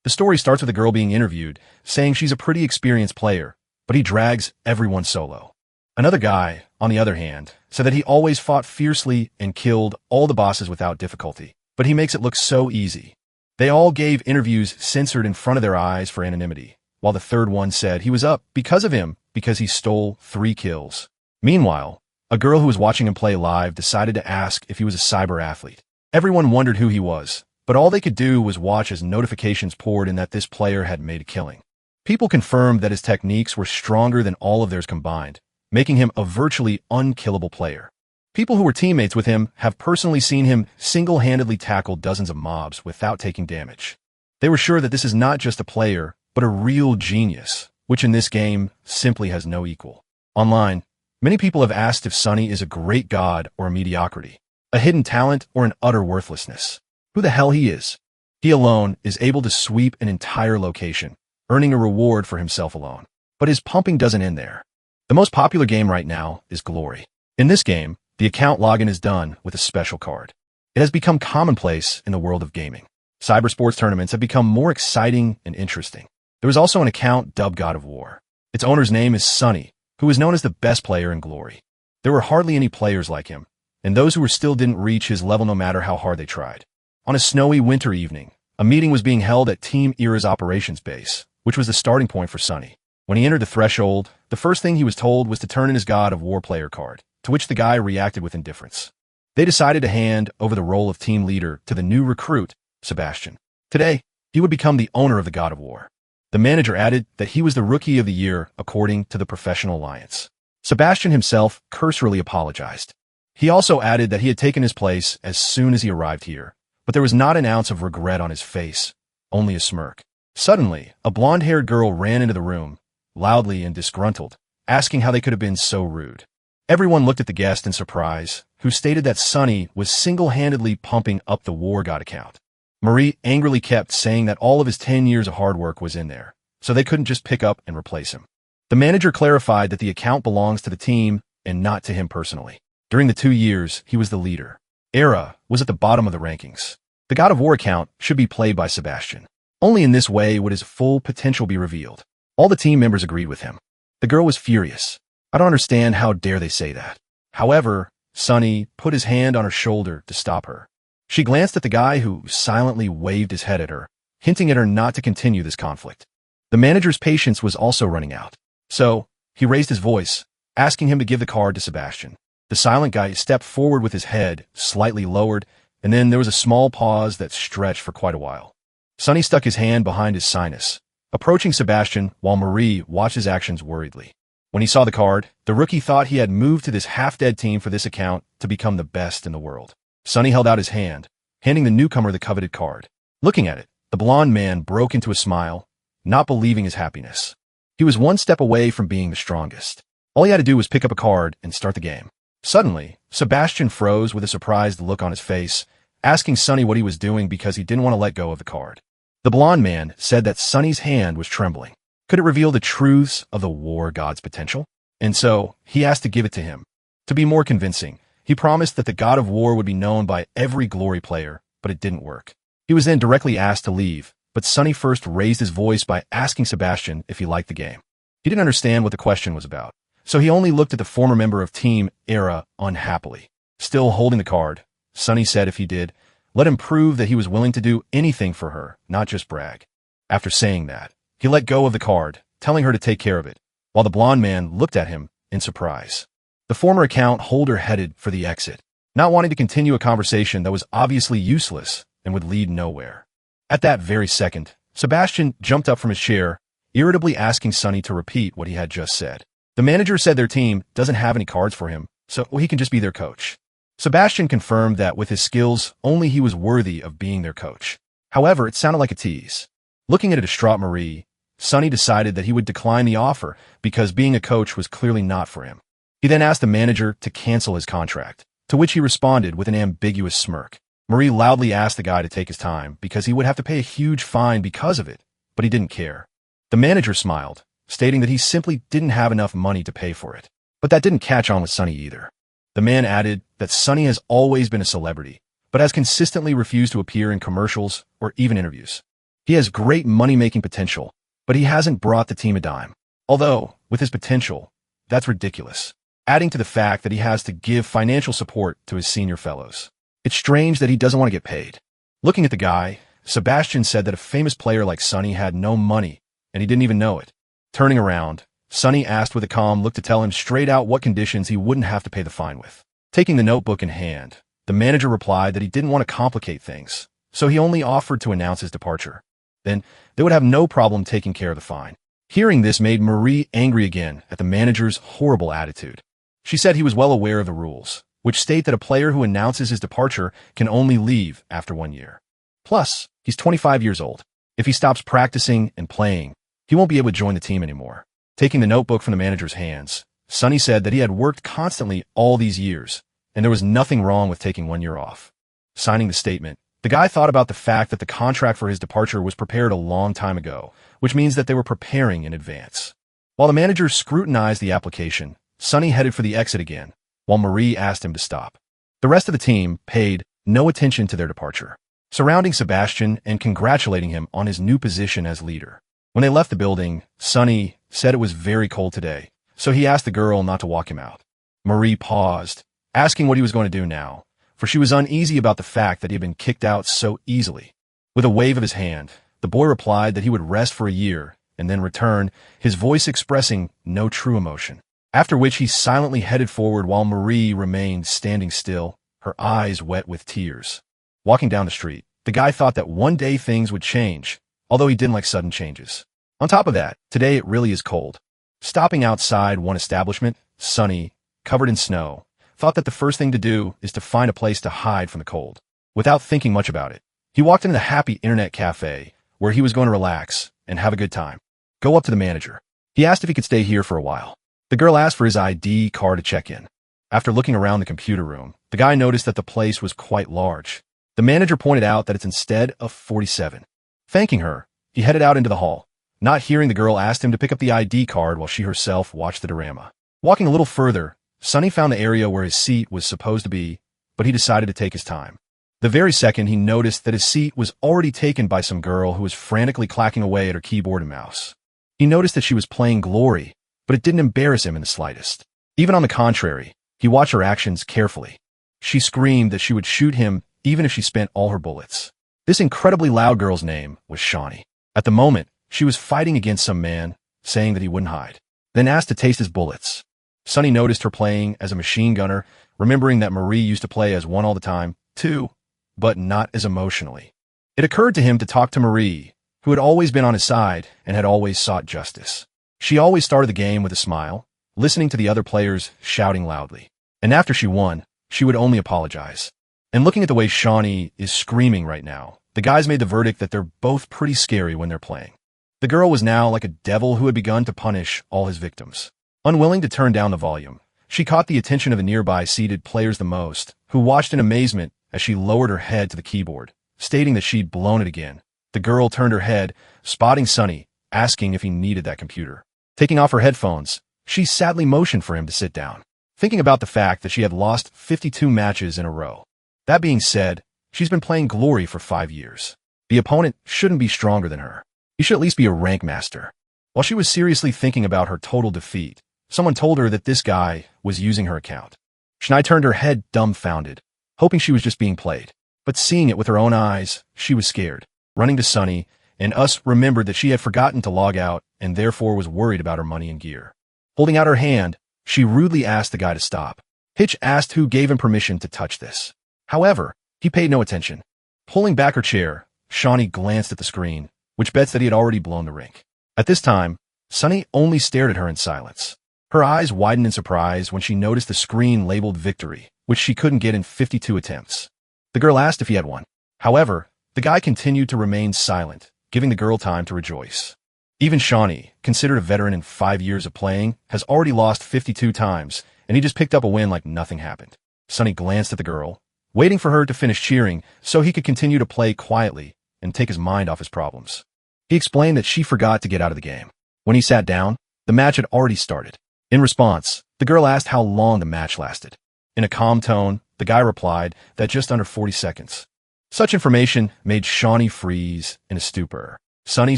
The story starts with a girl being interviewed, saying she's a pretty experienced player, but he drags everyone solo. Another guy, on the other hand, said that he always fought fiercely and killed all the bosses without difficulty, but he makes it look so easy. They all gave interviews censored in front of their eyes for anonymity, while the third one said he was up because of him because he stole 3 kills. Meanwhile, a girl who was watching him play live decided to ask if he was a cyber athlete. Everyone wondered who he was, but all they could do was watch as notifications poured in that this player had made a killing. People confirmed that his techniques were stronger than all of theirs combined, making him a virtually unkillable player. People who were teammates with him have personally seen him single-handedly tackle dozens of mobs without taking damage. They were sure that this is not just a player, but a real genius, which in this game simply has no equal. Online, many people have asked if Sunny is a great god or a mediocrity, a hidden talent or an utter worthlessness. Who the hell he is? He alone is able to sweep an entire location, earning a reward for himself alone. But his pumping doesn't end there. The most popular game right now is Glory. In this game, the account login is done with a special card. It has become commonplace in the world of gaming. Cybersports tournaments have become more exciting and interesting. There is also an account dubbed God of War. Its owner's name is Sunny, who is known as the best player in Glory. There were hardly any players like him, and those who were still didn't reach his level no matter how hard they tried. On a snowy winter evening, a meeting was being held at Team Era's operations base, which was the starting point for Sunny. When he entered the threshold, the first thing he was told was to turn in his God of War player card, to which the guy reacted with indifference. They decided to hand over the role of team leader to the new recruit, Sebastian. Today, he would become the owner of the God of War. The manager added that he was the Rookie of the Year according to the Professional Alliance. Sebastian himself cursorily apologized. He also added that he had taken his place as soon as he arrived here, but there was not an ounce of regret on his face, only a smirk. Suddenly, a blonde-haired girl ran into the room, loudly and disgruntled, asking how they could have been so rude. Everyone looked at the guest in surprise, who stated that Sunny was single-handedly pumping up the War God account. Murim angrily kept saying that all of his 10 years of hard work was in there, so they couldn't just pick up and replace him. The manager clarified that the account belongs to the team and not to him personally. During the 2 years, he was the leader. Era was at the bottom of the rankings. The God of War account should be played by Sebastian. Only in this way would his full potential be revealed. All the team members agreed with him. The girl was furious. I don't understand how dare they say that. However, Sunny put his hand on her shoulder to stop her. She glanced at the guy who silently waved his head at her, hinting at her not to continue this conflict. The manager's patience was also running out. So, he raised his voice, asking him to give the card to Sebastian. The silent guy stepped forward with his head slightly lowered, and then there was a small pause that stretched for quite a while. Sunny stuck his hand behind his sinus, approaching Sebastian while Marie watched his actions worriedly. When he saw the card, the rookie thought he had moved to this half-dead team for this account to become the best in the world. Sunny held out his hand, handing the newcomer the coveted card. Looking at it, the blonde man broke into a smile, not believing his happiness. He was one step away from being the strongest. All he had to do was pick up a card and start the game. Suddenly, Sebastian froze with a surprised look on his face, asking Sunny what he was doing because he didn't want to let go of the card. The blonde man said that Sunny's hand was trembling. Could it reveal the truths of the War God's potential? And so, he asked to give it to him. To be more convincing, he promised that the God of War would be known by every Glory player, but it didn't work. He was then directly asked to leave, but Sunny first raised his voice by asking Sebastian if he liked the game. He didn't understand what the question was about, so he only looked at the former member of Team Era unhappily. Still holding the card, Sunny said if he did, let him prove that he was willing to do anything for her, not just brag. After saying that, he let go of the card, telling her to take care of it, while the blonde man looked at him in surprise. The former account holder headed for the exit, not wanting to continue a conversation that was obviously useless and would lead nowhere. At that very second, Sebastian jumped up from his chair, irritably asking Sunny to repeat what he had just said. The manager said their team doesn't have any cards for him, so he can just be their coach. Sebastian confirmed that with his skills, only he was worthy of being their coach. However, it sounded like a tease. Looking at a distraught Marie, Sunny decided that he would decline the offer because being a coach was clearly not for him. He then asked the manager to cancel his contract, to which he responded with an ambiguous smirk. Marie loudly asked the guy to take his time because he would have to pay a huge fine because of it, but he didn't care. The manager smiled, stating that he simply didn't have enough money to pay for it. But that didn't catch on with Sunny either. The man added that Sunny has always been a celebrity, but has consistently refused to appear in commercials or even interviews. He has great money-making potential, but he hasn't brought the team a dime. Although, with his potential, that's ridiculous. Adding to the fact that he has to give financial support to his senior fellows. It's strange that he doesn't want to get paid. Looking at the guy, Sebastian said that a famous player like Sonny had no money, and he didn't even know it. Turning around, Sonny asked with a calm look to tell him straight out what conditions he wouldn't have to pay the fine with. Taking the notebook in hand, the manager replied that he didn't want to complicate things, so he only offered to announce his departure. Then, they would have no problem taking care of the fine. Hearing this made Marie angry again at the manager's horrible attitude. She said he was well aware of the rules, which state that a player who announces his departure can only leave after 1 year. Plus, he's 25 years old. If he stops practicing and playing, he won't be able to join the team anymore. Taking the notebook from the manager's hands, Sonny said that he had worked constantly all these years, and there was nothing wrong with taking 1 year off. Signing the statement, the guy thought about the fact that the contract for his departure was prepared a long time ago, which means that they were preparing in advance. While the manager scrutinized the application, Sonny headed for the exit again, while Marie asked him to stop. The rest of the team paid no attention to their departure, surrounding Sebastian and congratulating him on his new position as leader. When they left the building, Sonny said it was very cold today, so he asked the girl not to walk him out. Marie paused, asking what he was going to do now, for she was uneasy about the fact that he had been kicked out so easily. With a wave of his hand, the boy replied that he would rest for a year and then return, his voice expressing no true emotion. After which he silently headed forward while Marie remained standing still, her eyes wet with tears. Walking down the street, the guy thought that one day things would change, although he didn't like sudden changes. On top of that, today it really is cold. Stopping outside one establishment, Sonny, covered in snow, thought that the first thing to do is to find a place to hide from the cold. Without thinking much about it, he walked into the happy internet cafe, where he was going to relax and have a good time. Go up to the manager. He asked if he could stay here for a while. The girl asked for his ID card to check in. After looking around the computer room, the guy noticed that the place was quite large. The manager pointed out that it's instead of 47. Thanking her, he headed out into the hall. Not hearing the girl asked him to pick up the ID card while she herself watched the drama. Walking a little further, Sonny found the area where his seat was supposed to be, but he decided to take his time. The very second he noticed that his seat was already taken by some girl who was frantically clacking away at her keyboard and mouse. He noticed that she was playing Glory, but it didn't embarrass him in the slightest. Even on the contrary, he watched her actions carefully. She screamed that she would shoot him even if she spent all her bullets. This incredibly loud girl's name was Shawnee. At the moment, she was fighting against some man, saying that he wouldn't hide, then asked to taste his bullets. Sonny noticed her playing as a machine gunner, remembering that Marie used to play as one all the time, too, but not as emotionally. It occurred to him to talk to Marie, who had always been on his side and had always sought justice. She always started the game with a smile, listening to the other players shouting loudly. And after she won, she would only apologize. And looking at the way Shawnee is screaming right now, the guys made the verdict that they're both pretty scary when they're playing. The girl was now like a devil who had begun to punish all his victims. Unwilling to turn down the volume, she caught the attention of the nearby seated players the most, who watched in amazement as she lowered her head to the keyboard, stating that she'd blown it again. The girl turned her head, spotting Sonny, asking if he needed that computer. Taking off her headphones, she sadly motioned for him to sit down, thinking about the fact that she had lost 52 matches in a row. That being said, she's been playing Glory for 5 years. The opponent shouldn't be stronger than her. He should at least be a rank master. While she was seriously thinking about her total defeat, someone told her that this guy was using her account. Shania turned her head dumbfounded, hoping she was just being played. But seeing it with her own eyes, she was scared. Running to Sonny, and Us remembered that she had forgotten to log out and therefore was worried about her money and gear. Holding out her hand, she rudely asked the guy to stop. Hitch asked who gave him permission to touch this. However, he paid no attention. Pulling back her chair, Shawnee glanced at the screen, which bets that he had already blown the rink. At this time, Sonny only stared at her in silence. Her eyes widened in surprise when she noticed the screen labeled victory, which she couldn't get in 52 attempts. The girl asked if he had won. However, the guy continued to remain silent, giving the girl time to rejoice. Even Shawnee, considered a veteran in 5 years of playing, has already lost 52 times, and he just picked up a win like nothing happened. Sonny glanced at the girl, waiting for her to finish cheering so he could continue to play quietly and take his mind off his problems. He explained that she forgot to get out of the game. When he sat down, the match had already started. In response, the girl asked how long the match lasted. In a calm tone, the guy replied that just under 40 seconds. Such information made Shawnee freeze in a stupor. Sunny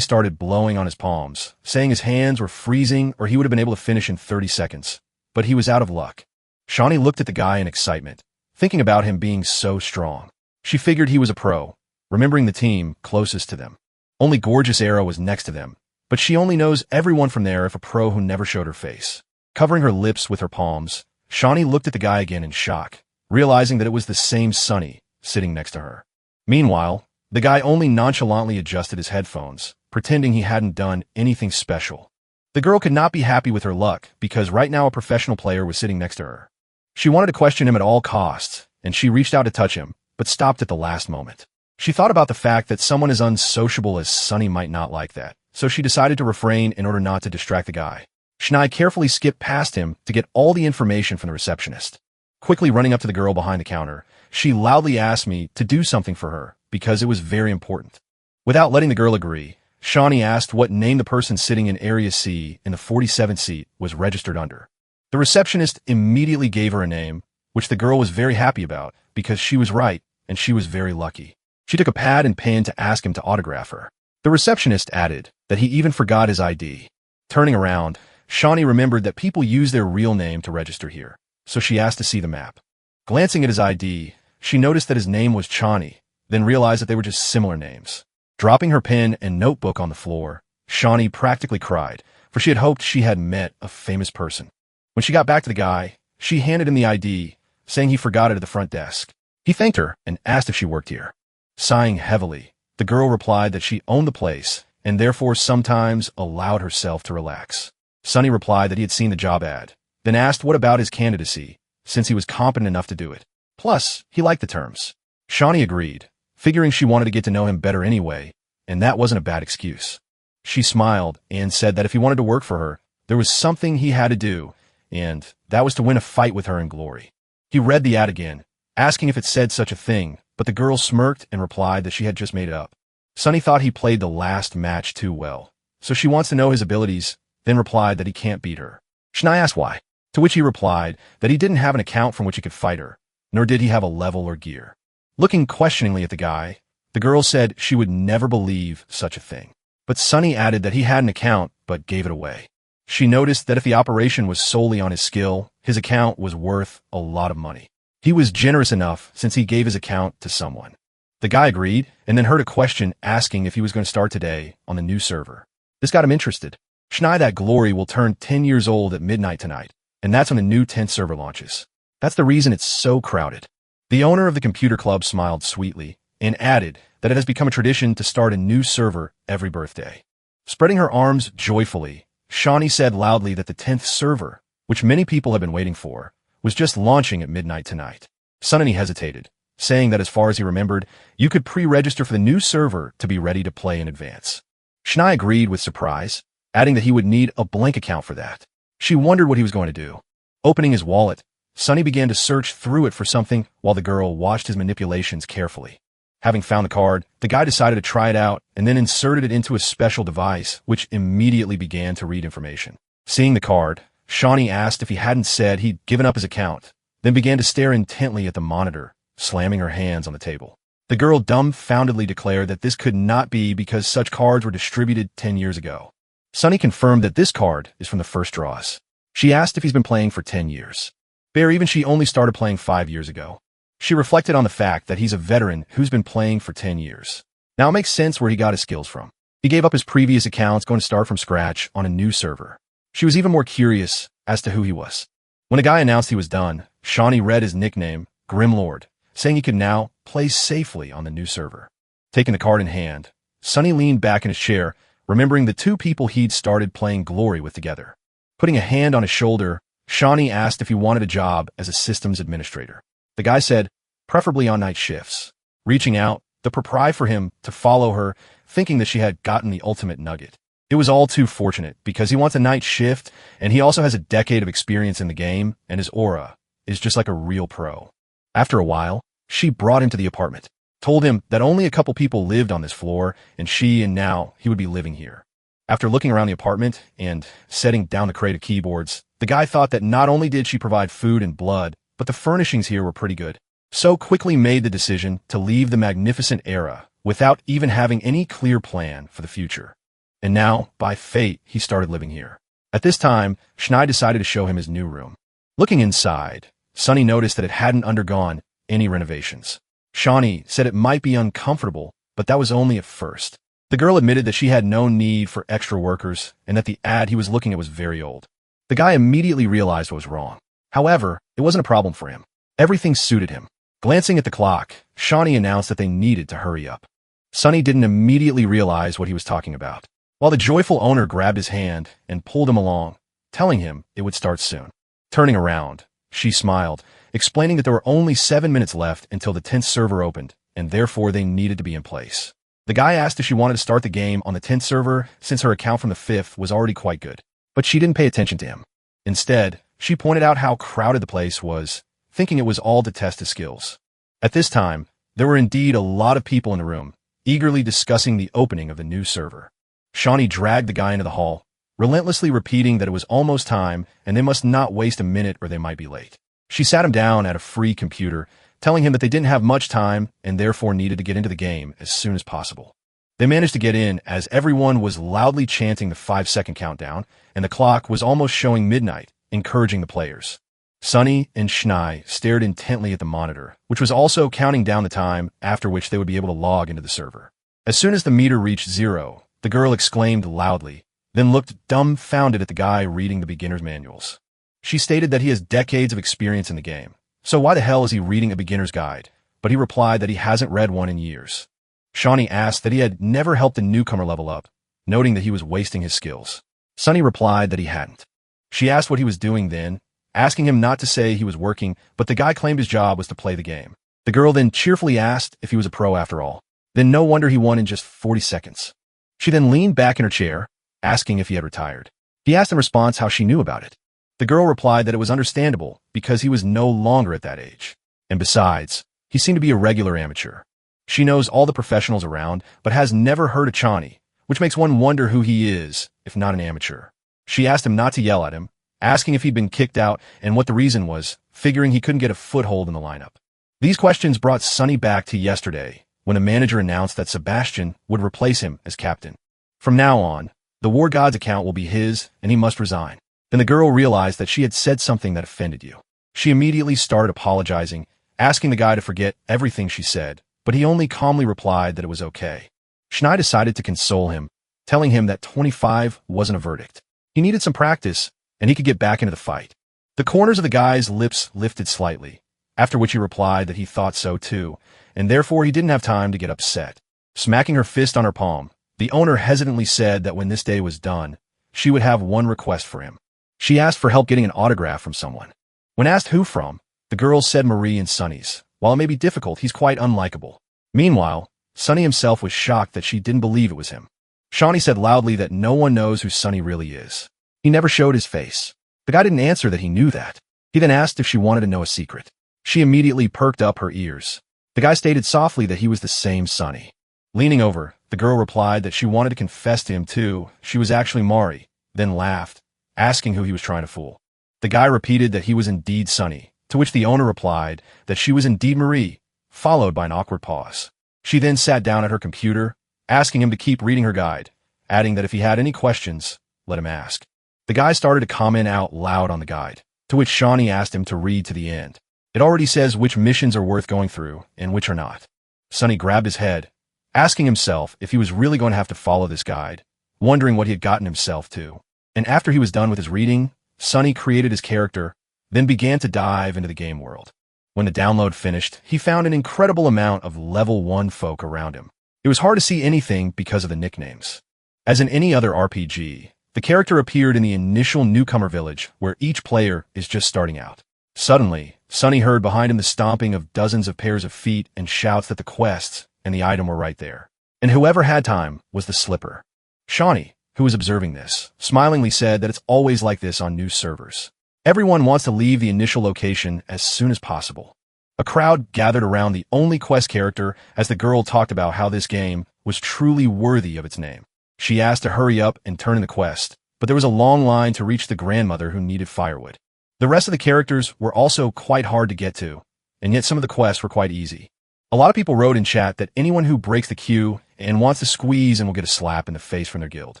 started blowing on his palms, saying his hands were freezing or he would have been able to finish in 30 seconds. But he was out of luck. Shawnee looked at the guy in excitement, thinking about him being so strong. She figured he was a pro, remembering the team closest to them. Only Gorgeous Arrow was next to them, but she only knows everyone from there if a pro who never showed her face. Covering her lips with her palms, Shawnee looked at the guy again in shock, realizing that it was the same Sunny sitting next to her. Meanwhile, the guy only nonchalantly adjusted his headphones, pretending he hadn't done anything special. The girl could not be happy with her luck because right now a professional player was sitting next to her. She wanted to question him at all costs, and she reached out to touch him, but stopped at the last moment. She thought about the fact that someone as unsociable as Sunny might not like that, so she decided to refrain in order not to distract the guy. Schnei carefully skipped past him to get all the information from the receptionist. Quickly running up to the girl behind the counter, she loudly asked me to do something for her because it was very important. Without letting the girl agree, Shawnee asked what name the person sitting in Area C in the 47th seat was registered under. The receptionist immediately gave her a name, which the girl was very happy about because she was right and she was very lucky. She took a pad and pen to ask him to autograph her. The receptionist added that he even forgot his ID. Turning around, Shawnee remembered that people use their real name to register here, so she asked to see the map. Glancing at his ID, she noticed that his name was Chani, then realized that they were just similar names. Dropping her pen and notebook on the floor, Shawnee practically cried, for she had hoped she had met a famous person. When she got back to the guy, she handed him the ID, saying he forgot it at the front desk. He thanked her and asked if she worked here. Sighing heavily, the girl replied that she owned the place and therefore sometimes allowed herself to relax. Sunny replied that he had seen the job ad, then asked what about his candidacy, since he was competent enough to do it. Plus, he liked the terms. Shawnee agreed, figuring she wanted to get to know him better anyway, and that wasn't a bad excuse. She smiled and said that if he wanted to work for her, there was something he had to do, and that was to win a fight with her in glory. He read the ad again, asking if it said such a thing, but the girl smirked and replied that she had just made it up. Sunny thought he played the last match too well, so she wants to know his abilities, then replied that he can't beat her. Schnei asked why, to which he replied that he didn't have an account from which he could fight her, nor did he have a level or gear. Looking questioningly at the guy, the girl said she would never believe such a thing. But Sunny added that he had an account, but gave it away. She noticed that if the operation was solely on his skill, his account was worth a lot of money. He was generous enough since he gave his account to someone. The guy agreed, and then heard a question asking if he was going to start today on the new server. This got him interested. Schnei that glory will turn 10 years old at midnight tonight, and that's when the new 10th server launches. That's the reason it's so crowded. The owner of the computer club smiled sweetly and added that it has become a tradition to start a new server every birthday. Spreading her arms joyfully, Shawnee said loudly that the 10th server, which many people have been waiting for, was just launching at midnight tonight. Sunny hesitated, saying that as far as he remembered, you could pre-register for the new server to be ready to play in advance. Schnei agreed with surprise, adding that he would need a blank account for that. She wondered what he was going to do. Opening his wallet, Sunny began to search through it for something while the girl watched his manipulations carefully. Having found the card, the guy decided to try it out and then inserted it into a special device, which immediately began to read information. Seeing the card, Shawnee asked if he hadn't said he'd given up his account, then began to stare intently at the monitor, slamming her hands on the table. The girl dumbfoundedly declared that this could not be because such cards were distributed 10 years ago. Sunny confirmed that this card is from the first draws. She asked if he's been playing for 10 years. Bare even she only started playing 5 years ago. She reflected on the fact that he's a veteran who's been playing for 10 years. Now it makes sense where he got his skills from. He gave up his previous accounts going to start from scratch on a new server. She was even more curious as to who he was. When the guy announced he was done, Shawnee read his nickname, Grimlord, saying he could now play safely on the new server. Taking the card in hand, Sunny leaned back in his chair, remembering the two people he'd started playing Glory with together. Putting a hand on his shoulder, Shawnee asked if he wanted a job as a systems administrator. The guy said, preferably on night shifts. Reaching out, the pry for him to follow her, thinking that she had gotten the ultimate nugget. It was all too fortunate because he wants a night shift and he also has a decade of experience in the game and his aura is just like a real pro. After a while, she brought him to the apartment, told him that only a couple people lived on this floor and now he would be living here. After looking around the apartment and setting down the crate of keyboards, the guy thought that not only did she provide food and blood, but the furnishings here were pretty good. so quickly made the decision to leave the magnificent era without even having any clear plan for the future. And now, by fate, he started living here. At this time, Schnei decided to show him his new room. Looking inside, Sunny noticed that it hadn't undergone any renovations. Shawnee said it might be uncomfortable, but that was only at first. The girl admitted that she had no need for extra workers and that the ad he was looking at was very old. The guy immediately realized what was wrong. However, it wasn't a problem for him. Everything suited him. Glancing at the clock, Shawnee announced that they needed to hurry up. Sunny didn't immediately realize what he was talking about, while the joyful owner grabbed his hand and pulled him along, telling him it would start soon. Turning around, she smiled, explaining that there were only 7 minutes left until the 10th server opened, and therefore they needed to be in place. The guy asked if she wanted to start the game on the 10th server since her account from the 5th was already quite good, but she didn't pay attention to him. Instead, she pointed out how crowded the place was, thinking it was all to test his skills. At this time, there were indeed a lot of people in the room, eagerly discussing the opening of the new server. Shawnee dragged the guy into the hall, relentlessly repeating that it was almost time and they must not waste a minute or they might be late. She sat him down at a free computer, telling him that they didn't have much time and therefore needed to get into the game as soon as possible. They managed to get in as everyone was loudly chanting the 5-second countdown, and the clock was almost showing midnight, encouraging the players. Sunny and Schnei stared intently at the monitor, which was also counting down the time after which they would be able to log into the server. As soon as the meter reached 0, the girl exclaimed loudly, then looked dumbfounded at the guy reading the beginner's manuals. She stated that he has decades of experience in the game, so why the hell is he reading a beginner's guide? But he replied that he hasn't read one in years. Shawnee asked that he had never helped a newcomer level up, noting that he was wasting his skills. Sunny replied that he hadn't. She asked what he was doing then, asking him not to say he was working, but the guy claimed his job was to play the game. The girl then cheerfully asked if he was a pro after all. Then no wonder he won in just 40 seconds. She then leaned back in her chair, asking if he had retired. He asked in response how she knew about it. The girl replied that it was understandable because he was no longer at that age. And besides, he seemed to be a regular amateur. She knows all the professionals around, but has never heard of Chani, which makes one wonder who he is, if not an amateur. She asked him not to yell at him, asking if he'd been kicked out and what the reason was, figuring he couldn't get a foothold in the lineup. These questions brought Sunny back to yesterday, when the manager announced that Sebastian would replace him as captain. From now on, the War God's account will be his, and he must resign. Then the girl realized that she had said something that offended you. She immediately started apologizing, asking the guy to forget everything she said, but he only calmly replied that it was okay. Schnei decided to console him, telling him that 25 wasn't a verdict. He needed some practice, and he could get back into the fight. The corners of the guy's lips lifted slightly, after which he replied that he thought so too, and therefore he didn't have time to get upset. Smacking her fist on her palm, the owner hesitantly said that when this day was done, she would have one request for him. She asked for help getting an autograph from someone. When asked who from, the girl said Marie and Sunny's. While it may be difficult, he's quite unlikable. Meanwhile, Sunny himself was shocked that she didn't believe it was him. Shawnee said loudly that no one knows who Sunny really is. He never showed his face. The guy didn't answer that he knew that. He then asked if she wanted to know a secret. She immediately perked up her ears. The guy stated softly that he was the same Sunny. Leaning over, the girl replied that she wanted to confess to him too. She was actually Mari, then laughed, asking who he was trying to fool. The guy repeated that he was indeed Sunny, to which the owner replied that she was indeed Marie, followed by an awkward pause. She then sat down at her computer, asking him to keep reading her guide, adding that if he had any questions, let him ask. The guy started to comment out loud on the guide, to which Shawnee asked him to read to the end. It already says which missions are worth going through and which are not. Sunny grabbed his head, asking himself if he was really going to have to follow this guide, wondering what he had gotten himself to. And after he was done with his reading, Sunny created his character, then began to dive into the game world. When the download finished, he found an incredible amount of level 1 folk around him. It was hard to see anything because of the nicknames. As in any other RPG, the character appeared in the initial newcomer village where each player is just starting out. Suddenly, Sunny heard behind him the stomping of dozens of pairs of feet and shouts that the quests and the item were right there. And whoever had time was the slipper. Shawnee, who was observing this, smilingly said that it's always like this on new servers. Everyone wants to leave the initial location as soon as possible. A crowd gathered around the only quest character as the girl talked about how this game was truly worthy of its name. She asked to hurry up and turn in the quest, but there was a long line to reach the grandmother who needed firewood. The rest of the characters were also quite hard to get to, and yet some of the quests were quite easy. A lot of people wrote in chat that anyone who breaks the queue and wants to squeeze and will get a slap in the face from their guild.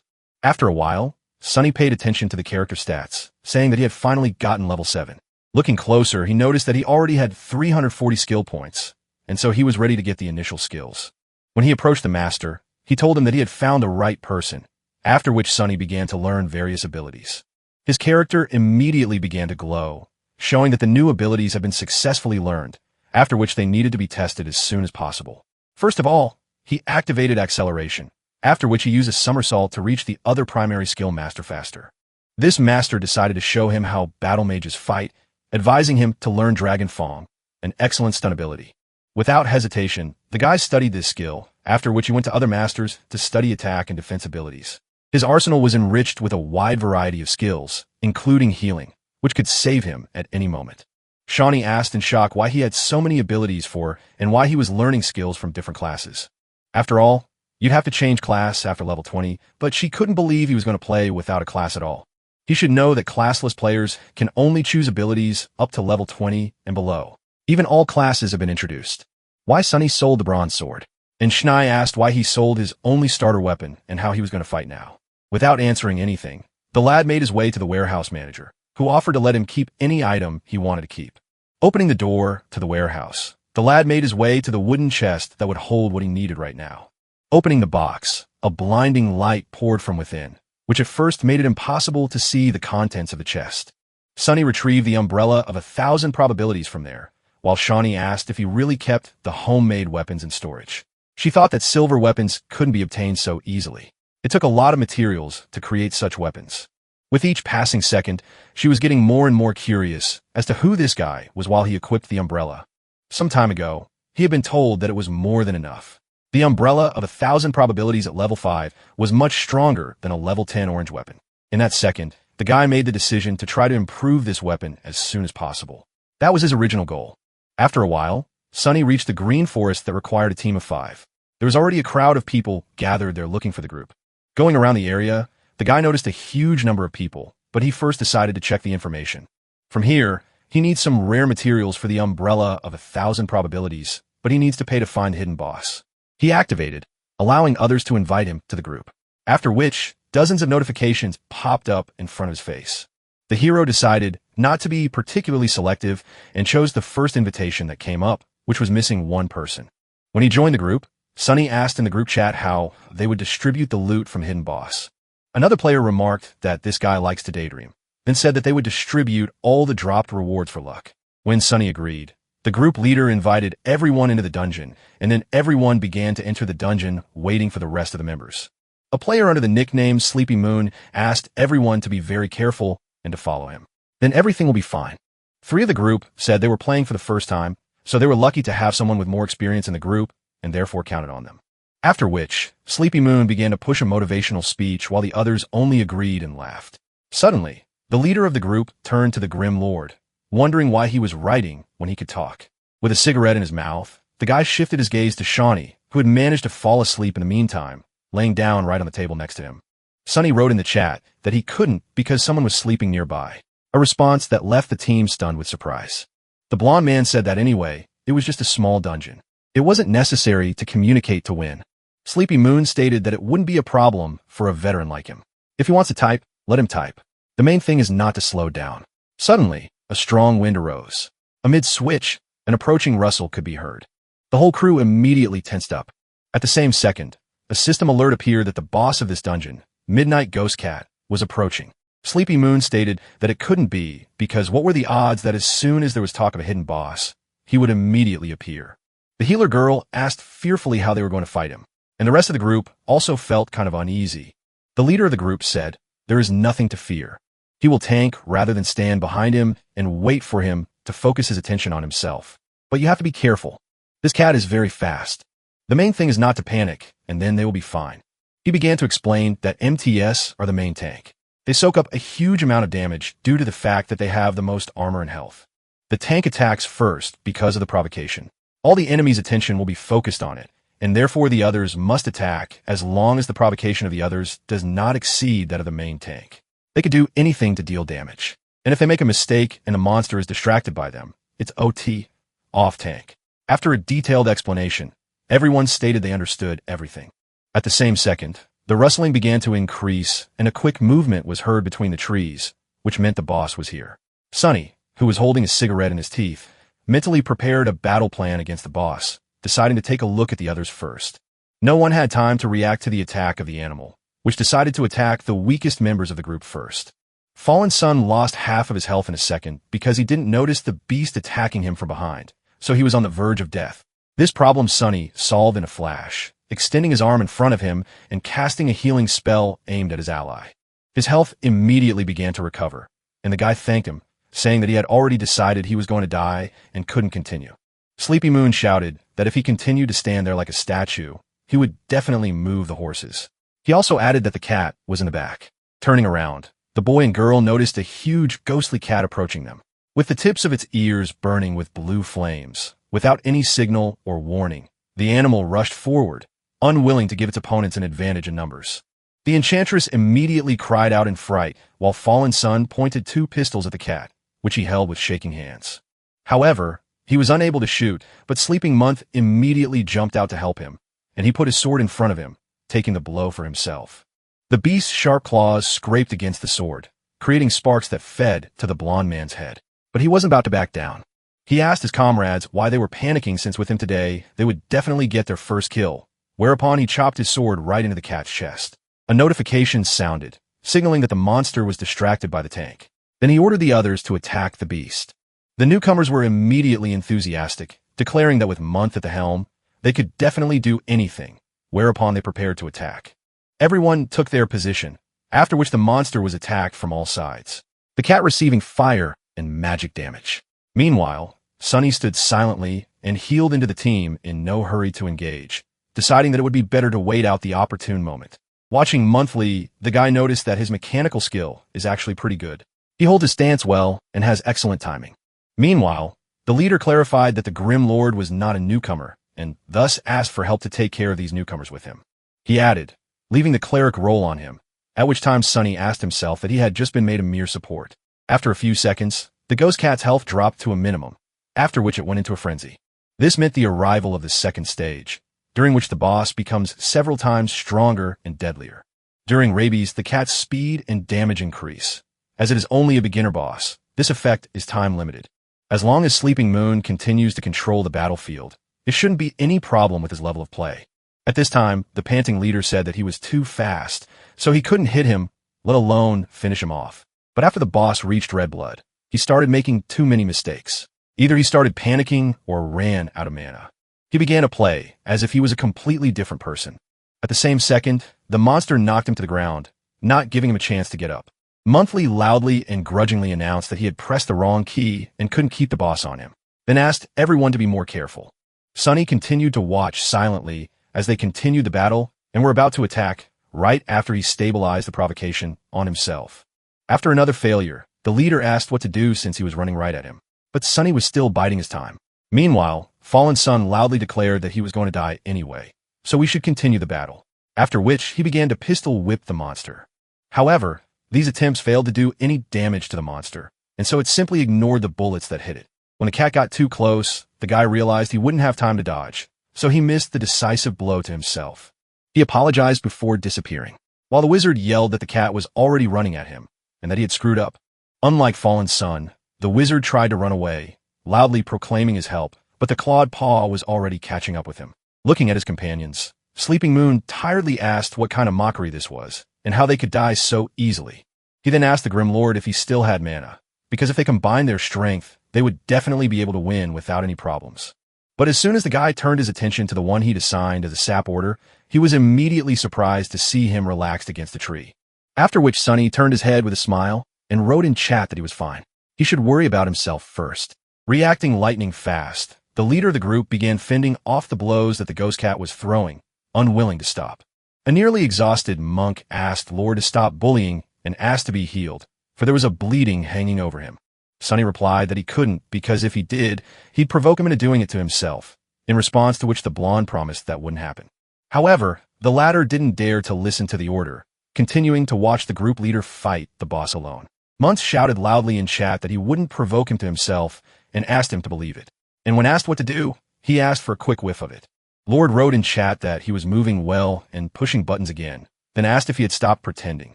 After a while, Sunny paid attention to the character stats, saying that he had finally gotten level 7. Looking closer, he noticed that he already had 340 skill points, and so he was ready to get the initial skills. When he approached the master, he told him that he had found the right person, after which Sunny began to learn various abilities. His character immediately began to glow, showing that the new abilities had been successfully learned, after which they needed to be tested as soon as possible. First of all, he activated acceleration, after which he used a somersault to reach the other primary skill master faster. This master decided to show him how battle mages fight, advising him to learn Dragon Fong, an excellent stun ability. Without hesitation, the guy studied this skill, after which he went to other masters to study attack and defense abilities. His arsenal was enriched with a wide variety of skills, including healing, which could save him at any moment. Shawnee asked in shock why he had so many abilities for and why he was learning skills from different classes. After all, you'd have to change class after level 20, but she couldn't believe he was going to play without a class at all. He should know that classless players can only choose abilities up to level 20 and below. Even all classes have been introduced. Why Sunny sold the bronze sword? And Schnei asked why he sold his only starter weapon and how he was going to fight now. Without answering anything, the lad made his way to the warehouse manager, who offered to let him keep any item he wanted to keep. Opening the door to the warehouse, the lad made his way to the wooden chest that would hold what he needed right now. Opening the box, a blinding light poured from within, which at first made it impossible to see the contents of the chest. Sunny retrieved the umbrella of 1,000 probabilities from there, while Shawnee asked if he really kept the homemade weapons in storage. She thought that silver weapons couldn't be obtained so easily. It took a lot of materials to create such weapons. With each passing second, she was getting more and more curious as to who this guy was while he equipped the umbrella. Some time ago, he had been told that it was more than enough. The umbrella of 1,000 probabilities at level 5 was much stronger than a level 10 orange weapon. In that second, the guy made the decision to try to improve this weapon as soon as possible. That was his original goal. After a while, Sunny reached the green forest that required a team of 5. There was already a crowd of people gathered there looking for the group. Going around the area, the guy noticed a huge number of people, but he first decided to check the information. From here, he needs some rare materials for the umbrella of 1,000 probabilities, but he needs to pay to find Hidden Boss. He activated, allowing others to invite him to the group, after which dozens of notifications popped up in front of his face. The hero decided not to be particularly selective and chose the first invitation that came up, which was missing one person. When he joined the group, Sunny asked in the group chat how they would distribute the loot from Hidden Boss. Another player remarked that this guy likes to daydream, then said that they would distribute all the dropped rewards for luck. When Sunny agreed, the group leader invited everyone into the dungeon, and then everyone began to enter the dungeon, waiting for the rest of the members. A player under the nickname Sleepy Moon asked everyone to be very careful and to follow him. Then everything will be fine. 3 of the group said they were playing for the first time, so they were lucky to have someone with more experience in the group, and therefore counted on them. After which, Sleepy Moon began to push a motivational speech while the others only agreed and laughed. Suddenly, the leader of the group turned to the Grim Lord, wondering why he was writing when he could talk. With a cigarette in his mouth, the guy shifted his gaze to Shawnee, who had managed to fall asleep in the meantime, laying down right on the table next to him. Sunny wrote in the chat that he couldn't because someone was sleeping nearby, a response that left the team stunned with surprise. The blonde man said that anyway, it was just a small dungeon. It wasn't necessary to communicate to win. Sleepy Moon stated that it wouldn't be a problem for a veteran like him. If he wants to type, let him type. The main thing is not to slow down. Suddenly, a strong wind arose. Amid switch, an approaching rustle could be heard. The whole crew immediately tensed up. At the same second, a system alert appeared that the boss of this dungeon, Midnight Ghost Cat, was approaching. Sleepy Moon stated that it couldn't be because what were the odds that as soon as there was talk of a hidden boss, he would immediately appear. The healer girl asked fearfully how they were going to fight him, and the rest of the group also felt kind of uneasy. The leader of the group said, "There is nothing to fear. He will tank rather than stand behind him and wait for him to focus his attention on himself. But you have to be careful. This cat is very fast. The main thing is not to panic, and then they will be fine." He began to explain that MTS are the main tank. They soak up a huge amount of damage due to the fact that they have the most armor and health. The tank attacks first because of the provocation. All the enemy's attention will be focused on it, and therefore the others must attack as long as the provocation of the others does not exceed that of the main tank. They could do anything to deal damage, and if they make a mistake and the monster is distracted by them, it's OT. off-tank. After a detailed explanation, everyone stated they understood everything. At the same second, the rustling began to increase, and a quick movement was heard between the trees, which meant the boss was here. Sunny, who was holding a cigarette in his teeth, mentally prepared a battle plan against the boss, deciding to take a look at the others first. No one had time to react to the attack of the animal, which decided to attack the weakest members of the group first. Fallen Sun lost half of his health in a second because he didn't notice the beast attacking him from behind, so he was on the verge of death. This problem Sunny solved in a flash, extending his arm in front of him and casting a healing spell aimed at his ally. His health immediately began to recover, and the guy thanked him, saying that he had already decided he was going to die and couldn't continue. Sleepy Moon shouted that if he continued to stand there like a statue, he would definitely move the horses. He also added that the cat was in the back. Turning around, the boy and girl noticed a huge ghostly cat approaching them, with the tips of its ears burning with blue flames. Without any signal or warning, the animal rushed forward, unwilling to give its opponents an advantage in numbers. The enchantress immediately cried out in fright, while Fallen Sun pointed 2 pistols at the cat, which he held with shaking hands. However, he was unable to shoot, but Sleeping Month immediately jumped out to help him, and he put his sword in front of him, taking the blow for himself. The beast's sharp claws scraped against the sword, creating sparks that fed to the blond man's head. But he wasn't about to back down. He asked his comrades why they were panicking since with him today they would definitely get their first kill, whereupon he chopped his sword right into the cat's chest. A notification sounded, signaling that the monster was distracted by the tank. Then he ordered the others to attack the beast. The newcomers were immediately enthusiastic, declaring that with Month at the helm, they could definitely do anything, whereupon they prepared to attack. Everyone took their position, after which the monster was attacked from all sides, the cat receiving fire and magic damage. Meanwhile, Sunny stood silently and healed into the team in no hurry to engage, deciding that it would be better to wait out the opportune moment. Watching Monthly, the guy noticed that his mechanical skill is actually pretty good. He holds his stance well and has excellent timing. Meanwhile, the leader clarified that the Grim Lord was not a newcomer, and thus asked for help to take care of these newcomers with him. He added, leaving the cleric role on him, at which time Sunny asked himself that he had just been made a mere support. After a few seconds, the ghost cat's health dropped to a minimum, after which it went into a frenzy. This meant the arrival of the second stage, during which the boss becomes several times stronger and deadlier. During Rabies, the cat's speed and damage increase. As it is only a beginner boss, this effect is time limited. As long as Sleeping Moon continues to control the battlefield, there shouldn't be any problem with his level of play. At this time, the panting leader said that he was too fast, so he couldn't hit him, let alone finish him off. But after the boss reached Red Blood, he started making too many mistakes. Either he started panicking or ran out of mana. He began to play as if he was a completely different person. At the same second, the monster knocked him to the ground, not giving him a chance to get up. Monthly loudly and grudgingly announced that he had pressed the wrong key and couldn't keep the boss on him, then asked everyone to be more careful. Sunny continued to watch silently as they continued the battle and were about to attack right after he stabilized the provocation on himself. After another failure, the leader asked what to do since he was running right at him, but Sunny was still biding his time. Meanwhile, Fallen Sun loudly declared that he was going to die anyway, so we should continue the battle, after which he began to pistol whip the monster. However, these attempts failed to do any damage to the monster, and so it simply ignored the bullets that hit it. When the cat got too close, the guy realized he wouldn't have time to dodge, so he missed the decisive blow to himself. He apologized before disappearing, while the wizard yelled that the cat was already running at him, and that he had screwed up. Unlike Fallen Sun, the wizard tried to run away, loudly proclaiming his help, but the clawed paw was already catching up with him. Looking at his companions, Sleeping Moon tiredly asked what kind of mockery this was, and how they could die so easily. He then asked the Grim Lord if he still had mana, because if they combined their strength, they would definitely be able to win without any problems. But as soon as the guy turned his attention to the one he'd assigned as a sap order, he was immediately surprised to see him relaxed against a tree. After which Sunny turned his head with a smile and wrote in chat that he was fine. He should worry about himself first. Reacting lightning fast, the leader of the group began fending off the blows that the ghost cat was throwing, unwilling to stop. A nearly exhausted monk asked Lord to stop bullying and asked to be healed, for there was a bleeding hanging over him. Sunny replied that he couldn't because if he did, he'd provoke him into doing it to himself, in response to which the blonde promised that wouldn't happen. However, the latter didn't dare to listen to the order, continuing to watch the group leader fight the boss alone. Muntz shouted loudly in chat that he wouldn't provoke him to himself and asked him to believe it. And when asked what to do, he asked for a quick whiff of it. Lord wrote in chat that he was moving well and pushing buttons again, then asked if he had stopped pretending.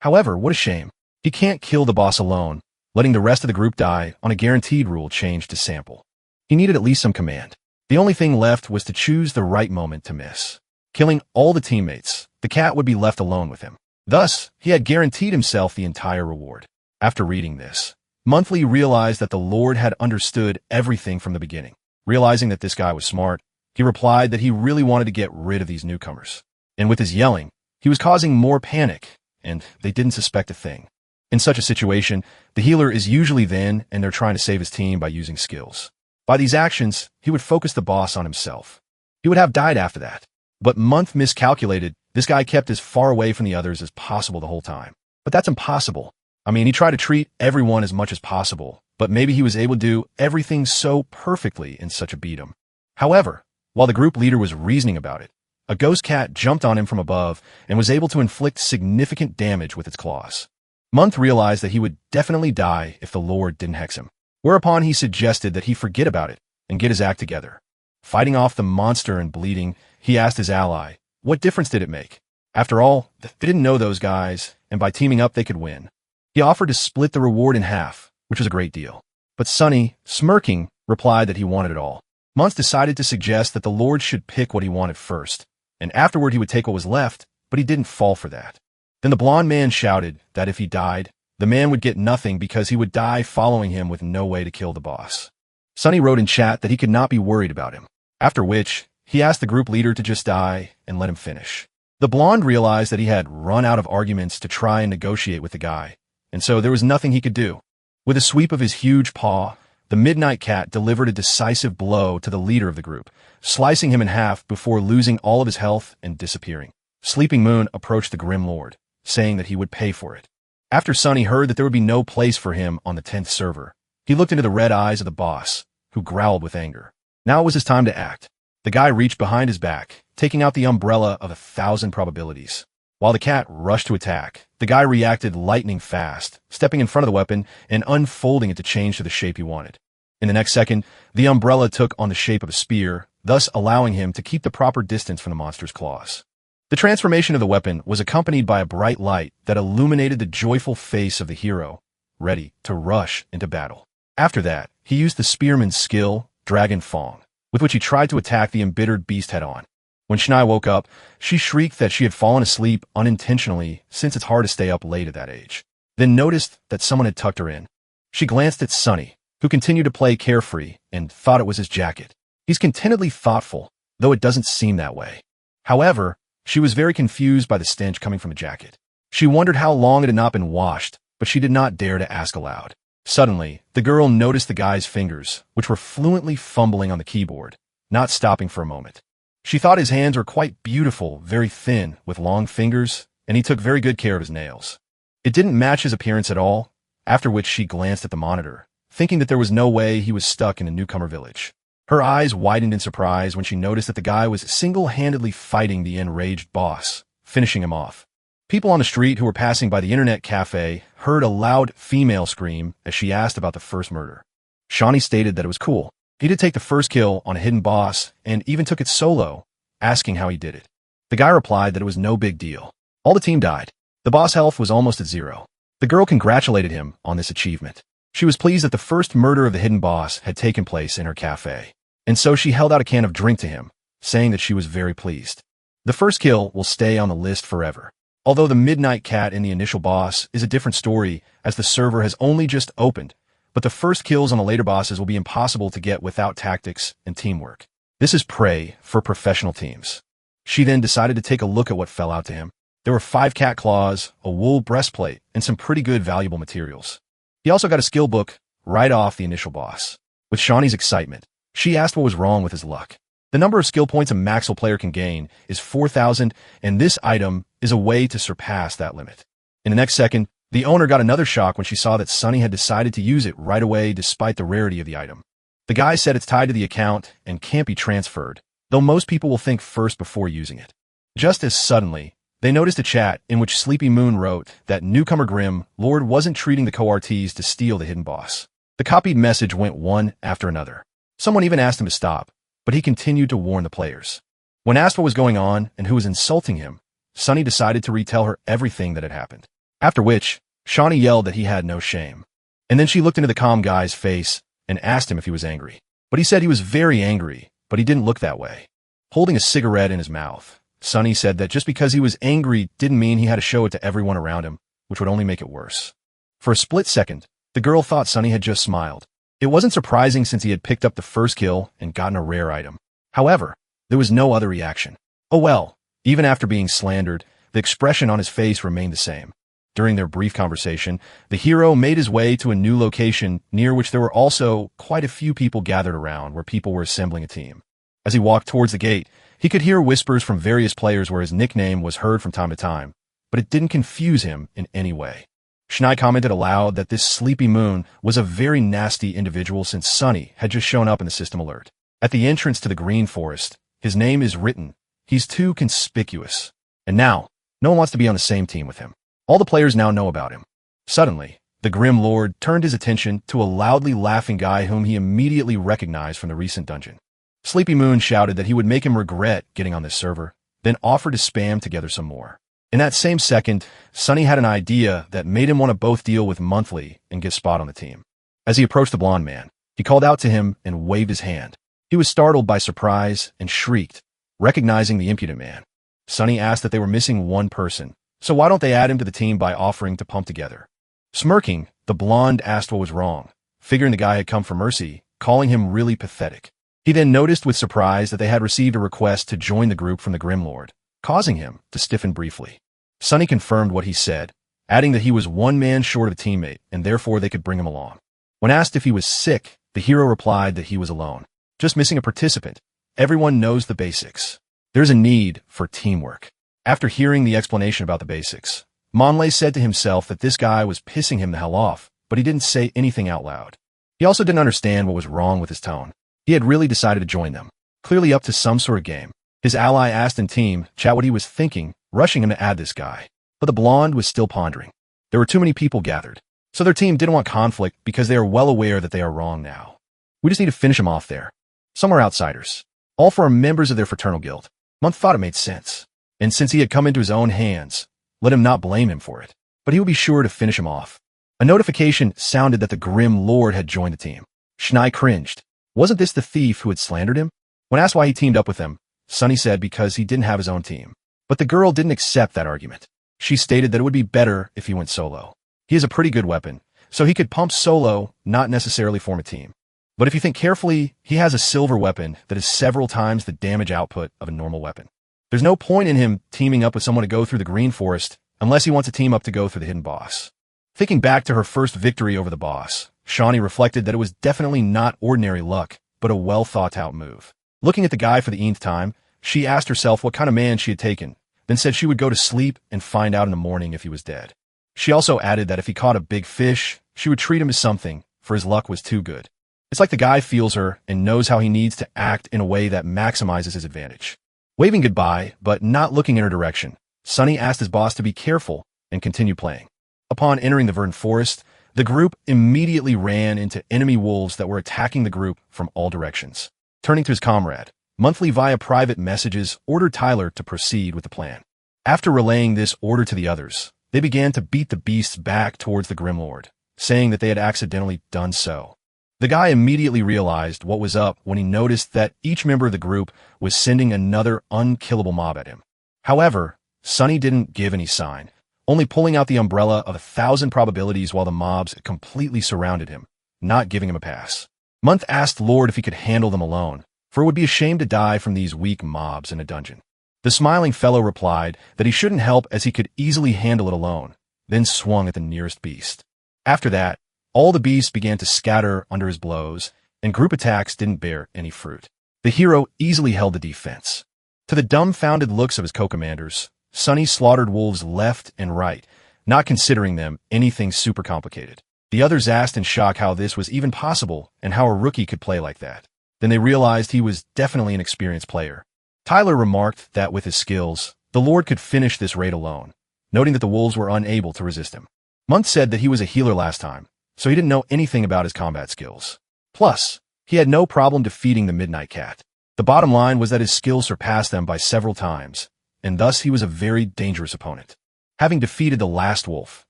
However, what a shame. He can't kill the boss alone, letting the rest of the group die on a guaranteed rule changed to sample. He needed at least some command. The only thing left was to choose the right moment to miss. Killing all the teammates, the cat would be left alone with him. Thus, he had guaranteed himself the entire reward. After reading this, Monthly realized that the Lord had understood everything from the beginning. Realizing that this guy was smart, he replied that he really wanted to get rid of these newcomers. And with his yelling, he was causing more panic, and they didn't suspect a thing. In such a situation, the healer is usually then, and they're trying to save his team by using skills. By these actions, he would focus the boss on himself. He would have died after that. But Month miscalculated. This guy kept as far away from the others as possible the whole time. But that's impossible. I mean, he tried to treat everyone as much as possible, but maybe he was able to do everything so perfectly in such a beat-em. However, while the group leader was reasoning about it, a ghost cat jumped on him from above and was able to inflict significant damage with its claws. Month realized that he would definitely die if the Lord didn't hex him, whereupon he suggested that he forget about it and get his act together. Fighting off the monster and bleeding, he asked his ally, what difference did it make? After all, they didn't know those guys, and by teaming up they could win. He offered to split the reward in half, which was a great deal. But Sunny, smirking, replied that he wanted it all. Month decided to suggest that the Lord should pick what he wanted first, and afterward he would take what was left, but he didn't fall for that. Then the blonde man shouted that if he died, the man would get nothing because he would die following him with no way to kill the boss. Sunny wrote in chat that he could not be worried about him, after which he asked the group leader to just die and let him finish. The blonde realized that he had run out of arguments to try and negotiate with the guy, and so there was nothing he could do. With a sweep of his huge paw, the Midnight Cat delivered a decisive blow to the leader of the group, slicing him in half before losing all of his health and disappearing. Sleeping Moon approached the Grim Lord, saying that he would pay for it. After Sunny heard that there would be no place for him on the 10th server, he looked into the red eyes of the boss, who growled with anger. Now it was his time to act. The guy reached behind his back, taking out the umbrella of 1,000 probabilities. While the cat rushed to attack, the guy reacted lightning fast, stepping in front of the weapon and unfolding it to change to the shape he wanted. In the next second, the umbrella took on the shape of a spear, thus allowing him to keep the proper distance from the monster's claws. The transformation of the weapon was accompanied by a bright light that illuminated the joyful face of the hero, ready to rush into battle. After that, he used the spearman's skill, Dragon Fong, with which he tried to attack the embittered beast head-on. When Shnai woke up, she shrieked that she had fallen asleep unintentionally since it's hard to stay up late at that age, then noticed that someone had tucked her in. She glanced at Sunny, who continued to play carefree, and thought it was his jacket. He's contentedly thoughtful, though it doesn't seem that way. However, she was very confused by the stench coming from the jacket. She wondered how long it had not been washed, but she did not dare to ask aloud. Suddenly, the girl noticed the guy's fingers, which were fluently fumbling on the keyboard, not stopping for a moment. She thought his hands were quite beautiful, very thin, with long fingers, and he took very good care of his nails. It didn't match his appearance at all, after which she glanced at the monitor, thinking that there was no way he was stuck in a newcomer village. Her eyes widened in surprise when she noticed that the guy was single-handedly fighting the enraged boss, finishing him off. People on the street who were passing by the internet cafe heard a loud female scream as she asked about the first murder. Shawnee stated that it was cool. He did take the first kill on a hidden boss and even took it solo, asking how he did it. The guy replied that it was no big deal. All the team died. The boss health was almost at 0. The girl congratulated him on this achievement. She was pleased that the first murder of the hidden boss had taken place in her cafe, and so she held out a can of drink to him, saying that she was very pleased. The first kill will stay on the list forever. Although the Midnight Cat in the initial boss is a different story, as the server has only just opened, but the first kills on the later bosses will be impossible to get without tactics and teamwork. This is prey for professional teams. She then decided to take a look at what fell out to him. There were 5 cat claws, a wool breastplate, and some pretty good valuable materials. He also got a skill book right off the initial boss. With Shawnee's excitement, she asked what was wrong with his luck. The number of skill points a Maxwell player can gain is 4,000, and this item is a way to surpass that limit. In the next second, the owner got another shock when she saw that Sunny had decided to use it right away despite the rarity of the item. The guy said it's tied to the account and can't be transferred, though most people will think first before using it. Just as suddenly, they noticed a chat in which Sleepy Moon wrote that newcomer Grim Lord wasn't treating the co-RTs to steal the hidden boss. The copied message went one after another. Someone even asked him to stop, but he continued to warn the players. When asked what was going on and who was insulting him, Sunny decided to retell her everything that had happened. After which, Shawnee yelled that he had no shame. And then she looked into the calm guy's face and asked him if he was angry. But he said he was very angry, but he didn't look that way. Holding a cigarette in his mouth, Sunny said that just because he was angry didn't mean he had to show it to everyone around him, which would only make it worse. For a split second, the girl thought Sunny had just smiled. It wasn't surprising since he had picked up the first kill and gotten a rare item. However, there was no other reaction. Oh well, even after being slandered, the expression on his face remained the same. During their brief conversation, the hero made his way to a new location near which there were also quite a few people gathered around where people were assembling a team. As he walked towards the gate, he could hear whispers from various players where his nickname was heard from time to time, but it didn't confuse him in any way. Schnei commented aloud that this Sleepy Moon was a very nasty individual since Sunny had just shown up in the system alert. At the entrance to the Green Forest, his name is written. He's too conspicuous. And now, no one wants to be on the same team with him. All the players now know about him. Suddenly, the Grim Lord turned his attention to a loudly laughing guy whom he immediately recognized from the recent dungeon. Sleepy Moon shouted that he would make him regret getting on this server, then offered to spam together some more. In that same second, Sunny had an idea that made him want to both deal with Monthly and get Spot on the team. As he approached the blonde man, he called out to him and waved his hand. He was startled by surprise and shrieked, recognizing the impudent man. Sunny asked that they were missing one person, so why don't they add him to the team by offering to pump together? Smirking, the blonde asked what was wrong, figuring the guy had come for mercy, calling him really pathetic. He then noticed with surprise that they had received a request to join the group from the Grim Lord, causing him to stiffen briefly. Sunny confirmed what he said, adding that he was one man short of a teammate and therefore they could bring him along. When asked if he was sick, the hero replied that he was alone, just missing a participant. Everyone knows the basics. There's a need for teamwork. After hearing the explanation about the basics, Monlay said to himself that this guy was pissing him the hell off, but he didn't say anything out loud. He also didn't understand what was wrong with his tone. He had really decided to join them, clearly up to some sort of game. His ally asked in team chat what he was thinking, rushing him to add this guy. But the blonde was still pondering. There were too many people gathered, so their team didn't want conflict because they are well aware that they are wrong now. We just need to finish him off there. Some are outsiders. All four are members of their fraternal guild. Month thought it made sense. And since he had come into his own hands, let him not blame him for it. But he would be sure to finish him off. A notification sounded that the Grim Lord had joined the team. Schnei cringed. Wasn't this the thief who had slandered him? When asked why he teamed up with them, Sunny said because he didn't have his own team. But the girl didn't accept that argument. She stated that it would be better if he went solo. He has a pretty good weapon, so he could pump solo, not necessarily form a team. But if you think carefully, he has a silver weapon that is several times the damage output of a normal weapon. There's no point in him teaming up with someone to go through the Green Forest unless he wants to team up to go through the hidden boss. Thinking back to her first victory over the boss, Shawnee reflected that it was definitely not ordinary luck, but a well-thought-out move. Looking at the guy for the nth time, she asked herself what kind of man she had taken, then said she would go to sleep and find out in the morning if he was dead. She also added that if he caught a big fish, she would treat him as something, for his luck was too good. It's like the guy feels her and knows how he needs to act in a way that maximizes his advantage. Waving goodbye, but not looking in her direction, Sunny asked his boss to be careful and continue playing. Upon entering the verdant forest, the group immediately ran into enemy wolves that were attacking the group from all directions. Turning to his comrade, Monthly via private messages ordered Tyler to proceed with the plan. After relaying this order to the others, they began to beat the beasts back towards the Grim Lord, saying that they had accidentally done so. The guy immediately realized what was up when he noticed that each member of the group was sending another unkillable mob at him. However, Sunny didn't give any sign, only pulling out the umbrella of 1,000 probabilities while the mobs completely surrounded him, not giving him a pass. Month asked Lord if he could handle them alone, for it would be a shame to die from these weak mobs in a dungeon. The smiling fellow replied that he shouldn't help as he could easily handle it alone, then swung at the nearest beast. After that, all the beasts began to scatter under his blows, and group attacks didn't bear any fruit. The hero easily held the defense. To the dumbfounded looks of his co-commanders, Sunny slaughtered wolves left and right, not considering them anything super complicated. The others asked in shock how this was even possible and how a rookie could play like that. Then they realized he was definitely an experienced player. Tyler remarked that with his skills, the Lord could finish this raid alone, noting that the wolves were unable to resist him. Month said that he was a healer last time, so he didn't know anything about his combat skills. Plus, He had no problem defeating the Midnight Cat. The bottom line was that his skill surpassed them by several times, and thus he was a very dangerous opponent. Having defeated the last wolf,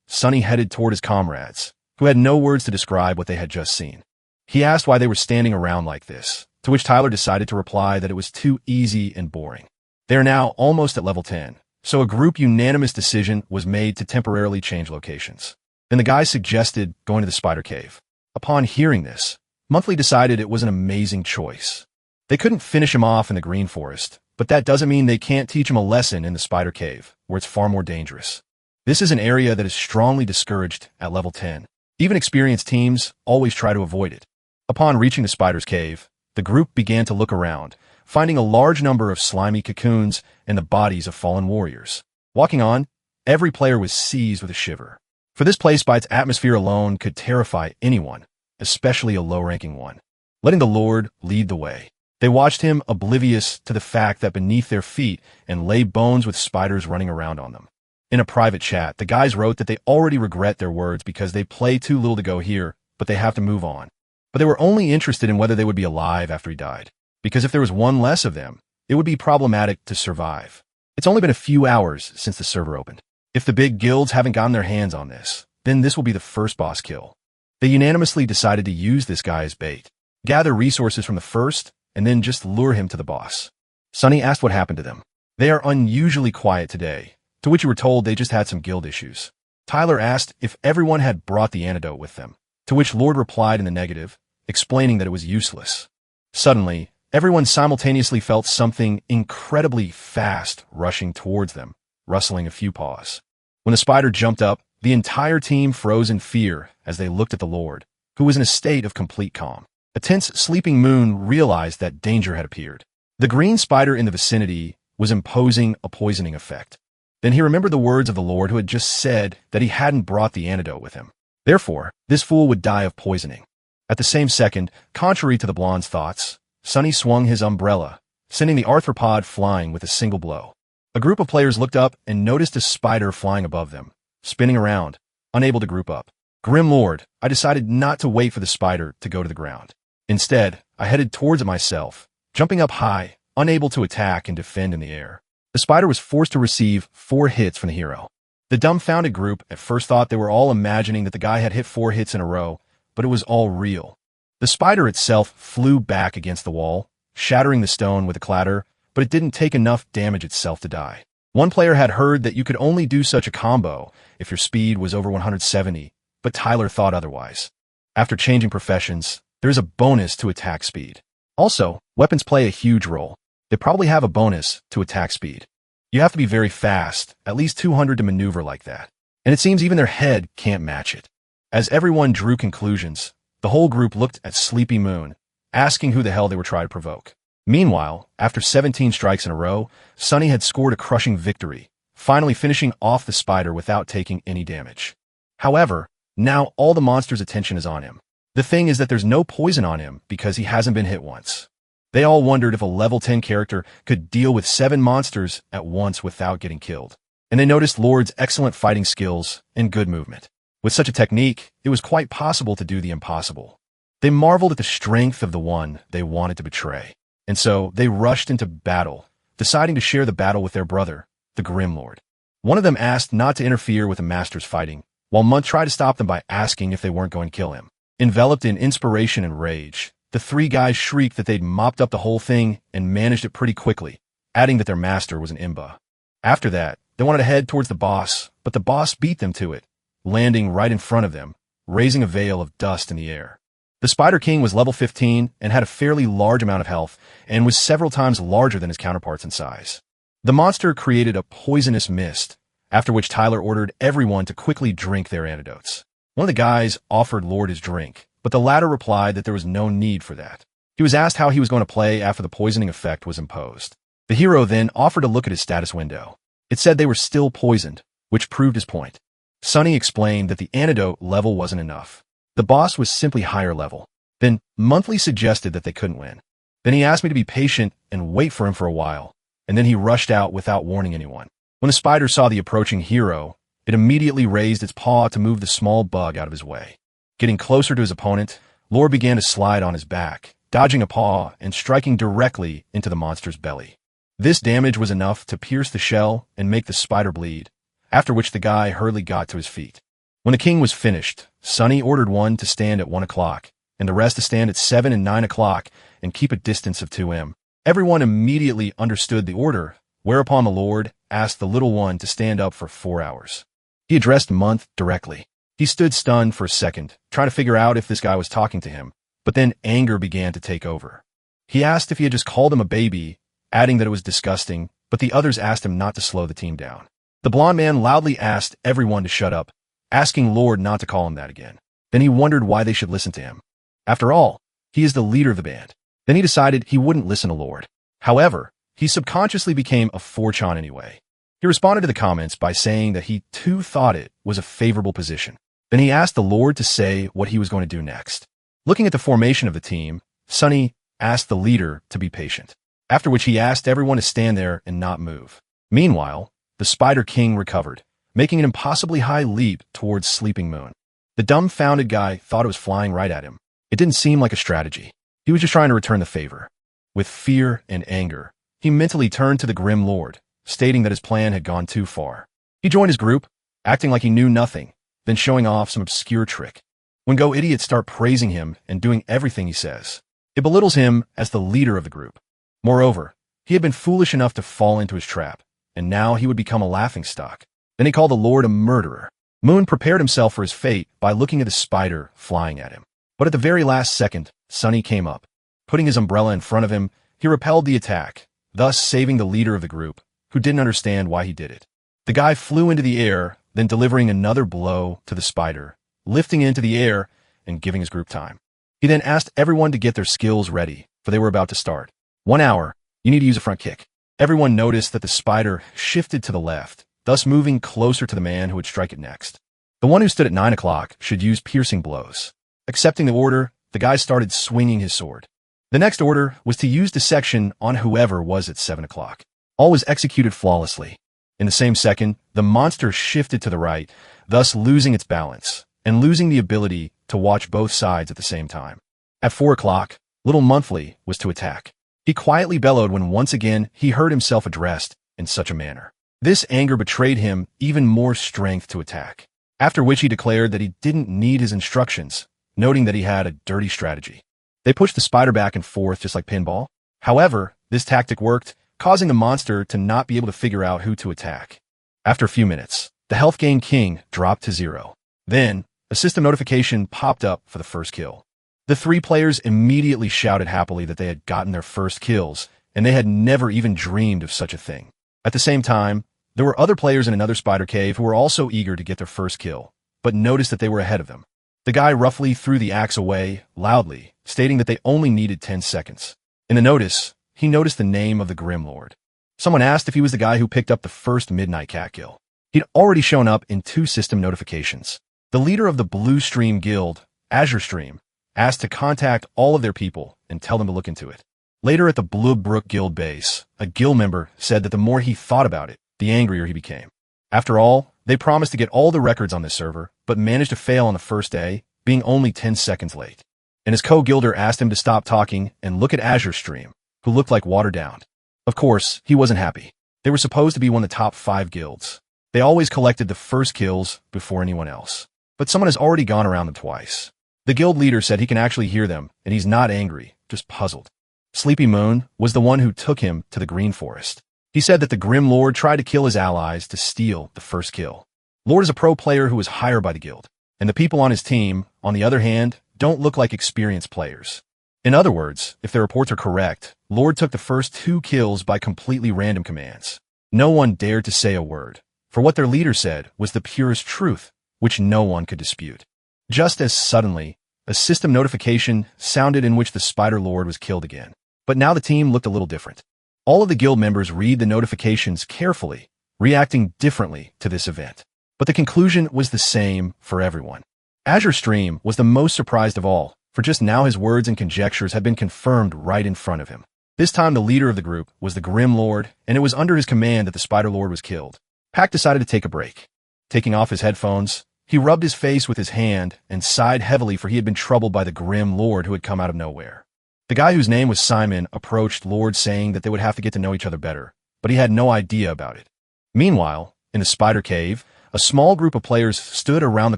Sunny headed toward his comrades, who had no words to describe what they had just seen. He asked why they were standing around like this, to which Tyler decided to reply that it was too easy and boring. They are now almost at level 10, so a group unanimous decision was made to temporarily change locations. Then the guy suggested going to the spider cave. Upon hearing this, Monthly decided it was an amazing choice. They couldn't finish him off in the green forest, but that doesn't mean they can't teach him a lesson in the spider cave, where it's far more dangerous. This is an area that is strongly discouraged at level 10. Even experienced teams always try to avoid it. Upon reaching the spider's cave, the group began to look around, finding a large number of slimy cocoons and the bodies of fallen warriors. Walking on, every player was seized with a shiver. For this place by its atmosphere alone could terrify anyone, especially a low-ranking one. Letting the Lord lead the way, they watched him oblivious to the fact that beneath their feet and lay bones with spiders running around on them. In a private chat, the guys wrote that they already regret their words because they play too little to go here, but they have to move on. But they were only interested in whether they would be alive after he died, because if there was one less of them, it would be problematic to survive. It's only been a few hours since the server opened. If the big guilds haven't gotten their hands on this, then this will be the first boss kill. They unanimously decided to use this guy as bait, gather resources from the first, and then just lure him to the boss. Sunny asked what happened to them. They are unusually quiet today, to which you were told they just had some guild issues. Tyler asked if everyone had brought the antidote with them, to which Lord replied in the negative, explaining that it was useless. Suddenly, everyone simultaneously felt something incredibly fast rushing towards them, rustling a few paws. When the spider jumped up, the entire team froze in fear as they looked at the Lord, who was in a state of complete calm. A tense, sleeping Moon realized that danger had appeared. The green spider in the vicinity was imposing a poisoning effect. Then he remembered the words of the Lord who had just said that he hadn't brought the antidote with him. Therefore, this fool would die of poisoning. At the same second, contrary to the blonde's thoughts, Sunny swung his umbrella, sending the arthropod flying with a single blow. A group of players looked up and noticed a spider flying above them, spinning around, unable to group up. Grim Lord, I decided not to wait for the spider to go to the ground. Instead, I headed towards it myself, jumping up high, unable to attack and defend in the air. The spider was forced to receive 4 hits from the hero. The dumbfounded group at first thought they were all imagining that the guy had hit 4 hits in a row, but it was all real. The spider itself flew back against the wall, shattering the stone with a clatter, but it didn't take enough damage itself to die. One player had heard that you could only do such a combo if your speed was over 170, but Tyler thought otherwise. After changing professions, there is a bonus to attack speed. Also, weapons play a huge role. They probably have a bonus to attack speed. You have to be very fast, at least 200 to maneuver like that. And it seems even their head can't match it. As everyone drew conclusions, the whole group looked at Sleepy Moon, asking who the hell they were trying to provoke. Meanwhile, after 17 strikes in a row, Sunny had scored a crushing victory, finally finishing off the spider without taking any damage. However, now all the monster's attention is on him. The thing is that there's no poison on him because he hasn't been hit once. They all wondered if a level 10 character could deal with 7 monsters at once without getting killed. And they noticed Lord's excellent fighting skills and good movement. With such a technique, it was quite possible to do the impossible. They marveled at the strength of the one they wanted to betray. And so they rushed into battle, deciding to share the battle with their brother, the Grim Lord. One of them asked not to interfere with the master's fighting, while Munt tried to stop them by asking if they weren't going to kill him. Enveloped in inspiration and rage, the 3 guys shrieked that they'd mopped up the whole thing and managed it pretty quickly, adding that their master was an imba. After that, they wanted to head towards the boss, but the boss beat them to it, landing right in front of them, raising a veil of dust in the air. The Spider King was level 15 and had a fairly large amount of health and was several times larger than his counterparts in size. The monster created a poisonous mist, after which Tyler ordered everyone to quickly drink their antidotes. One of the guys offered Lord his drink, but the latter replied that there was no need for that. He was asked how he was going to play after the poisoning effect was imposed. The hero then offered to look at his status window. It said they were still poisoned, which proved his point. Sunny explained that the antidote level wasn't enough. The boss was simply higher level. Then Monthly suggested that they couldn't win. Then he asked me to be patient and wait for him for a while, and then he rushed out without warning anyone. When the spider saw the approaching hero, it immediately raised its paw to move the small bug out of his way. Getting closer to his opponent, Lore began to slide on his back, dodging a paw and striking directly into the monster's belly. This damage was enough to pierce the shell and make the spider bleed, after which the guy hurriedly got to his feet. When the king was finished, Sunny ordered one to stand at 1 o'clock, and the rest to stand at 7 and 9 o'clock and keep a distance of 2 m. Everyone immediately understood the order, whereupon the Lord asked the little one to stand up for 4 hours. He addressed Month directly. He stood stunned for a second, trying to figure out if this guy was talking to him, but then anger began to take over. He asked if he had just called him a baby, adding that it was disgusting, but the others asked him not to slow the team down. The blond man loudly asked everyone to shut up, asking Lord not to call him that again. Then he wondered why they should listen to him. After all, he is the leader of the band. Then he decided he wouldn't listen to Lord. However, he subconsciously became a forchan anyway. He responded to the comments by saying that he too thought it was a favorable position. Then he asked the Lord to say what he was going to do next. Looking at the formation of the team, Sunny asked the leader to be patient, after which he asked everyone to stand there and not move. Meanwhile, the Spider King recovered, making an impossibly high leap towards Sleeping Moon. The dumbfounded guy thought it was flying right at him. It didn't seem like a strategy. He was just trying to return the favor. With fear and anger, he mentally turned to the Grim Lord, stating that his plan had gone too far. He joined his group, acting like he knew nothing, then showing off some obscure trick. When Go idiots start praising him and doing everything he says, it belittles him as the leader of the group. Moreover, he had been foolish enough to fall into his trap, and now he would become a laughingstock. Then he called the Lord a murderer. Moon prepared himself for his fate by looking at the spider flying at him. But at the very last second, Sunny came up. Putting his umbrella in front of him, he repelled the attack, thus saving the leader of the group, who didn't understand why he did it. The guy flew into the air, then delivering another blow to the spider, lifting it into the air and giving his group time. He then asked everyone to get their skills ready, for they were about to start. 1 hour, you need to use a front kick. Everyone noticed that the spider shifted to the left, thus moving closer to the man who would strike it next. The one who stood at 9 o'clock should use piercing blows. Accepting the order, the guy started swinging his sword. The next order was to use dissection on whoever was at 7 o'clock. All was executed flawlessly. In the same second, the monster shifted to the right, thus losing its balance, and losing the ability to watch both sides at the same time. At 4 o'clock, Little Monthly was to attack. He quietly bellowed when once again he heard himself addressed in such a manner. This anger betrayed him even more strength to attack, after which he declared that he didn't need his instructions, noting that he had a dirty strategy. They pushed the spider back and forth just like pinball. However, this tactic worked, causing the monster to not be able to figure out who to attack. After a few minutes, the health gain king dropped to 0. Then, a system notification popped up for the first kill. The 3 players immediately shouted happily that they had gotten their first kills, and they had never even dreamed of such a thing. At the same time, there were other players in another spider cave who were also eager to get their first kill, but noticed that they were ahead of them. The guy roughly threw the axe away, loudly, stating that they only needed 10 seconds. In the notice, he noticed the name of the Grim Lord. Someone asked if he was the guy who picked up the first Midnight Cat kill. He'd already shown up in 2 system notifications. The leader of the Blue Stream Guild, Azure Stream, asked to contact all of their people and tell them to look into it. Later at the Bluebrook Guild base, a guild member said that the more he thought about it, the angrier he became. After all, they promised to get all the records on this server, but managed to fail on the first day, being only 10 seconds late. And his co-guilder asked him to stop talking and look at Azure Stream, who looked like watered down. Of course, he wasn't happy. They were supposed to be one of the top 5 guilds. They always collected the first kills before anyone else. But someone has already gone around them twice. The guild leader said he can actually hear them, and he's not angry, just puzzled. Sleepy Moon was the one who took him to the Green Forest. He said that the Grim Lord tried to kill his allies to steal the first kill. Lord is a pro player who was hired by the guild, and the people on his team, on the other hand, don't look like experienced players. In other words, if their reports are correct, Lord took the first 2 kills by completely random commands. No one dared to say a word, for what their leader said was the purest truth, which no one could dispute. Just as suddenly, a system notification sounded in which the Spider Lord was killed again. But now the team looked a little different. All of the guild members read the notifications carefully, reacting differently to this event. But the conclusion was the same for everyone. Azure Stream was the most surprised of all, for just now his words and conjectures had been confirmed right in front of him. This time the leader of the group was the Grim Lord, and it was under his command that the Spider Lord was killed. Pack decided to take a break. Taking off his headphones, he rubbed his face with his hand and sighed heavily, for he had been troubled by the Grim Lord who had come out of nowhere. The guy whose name was Simon approached Lord saying that they would have to get to know each other better, but he had no idea about it. Meanwhile, in the spider cave, a small group of players stood around the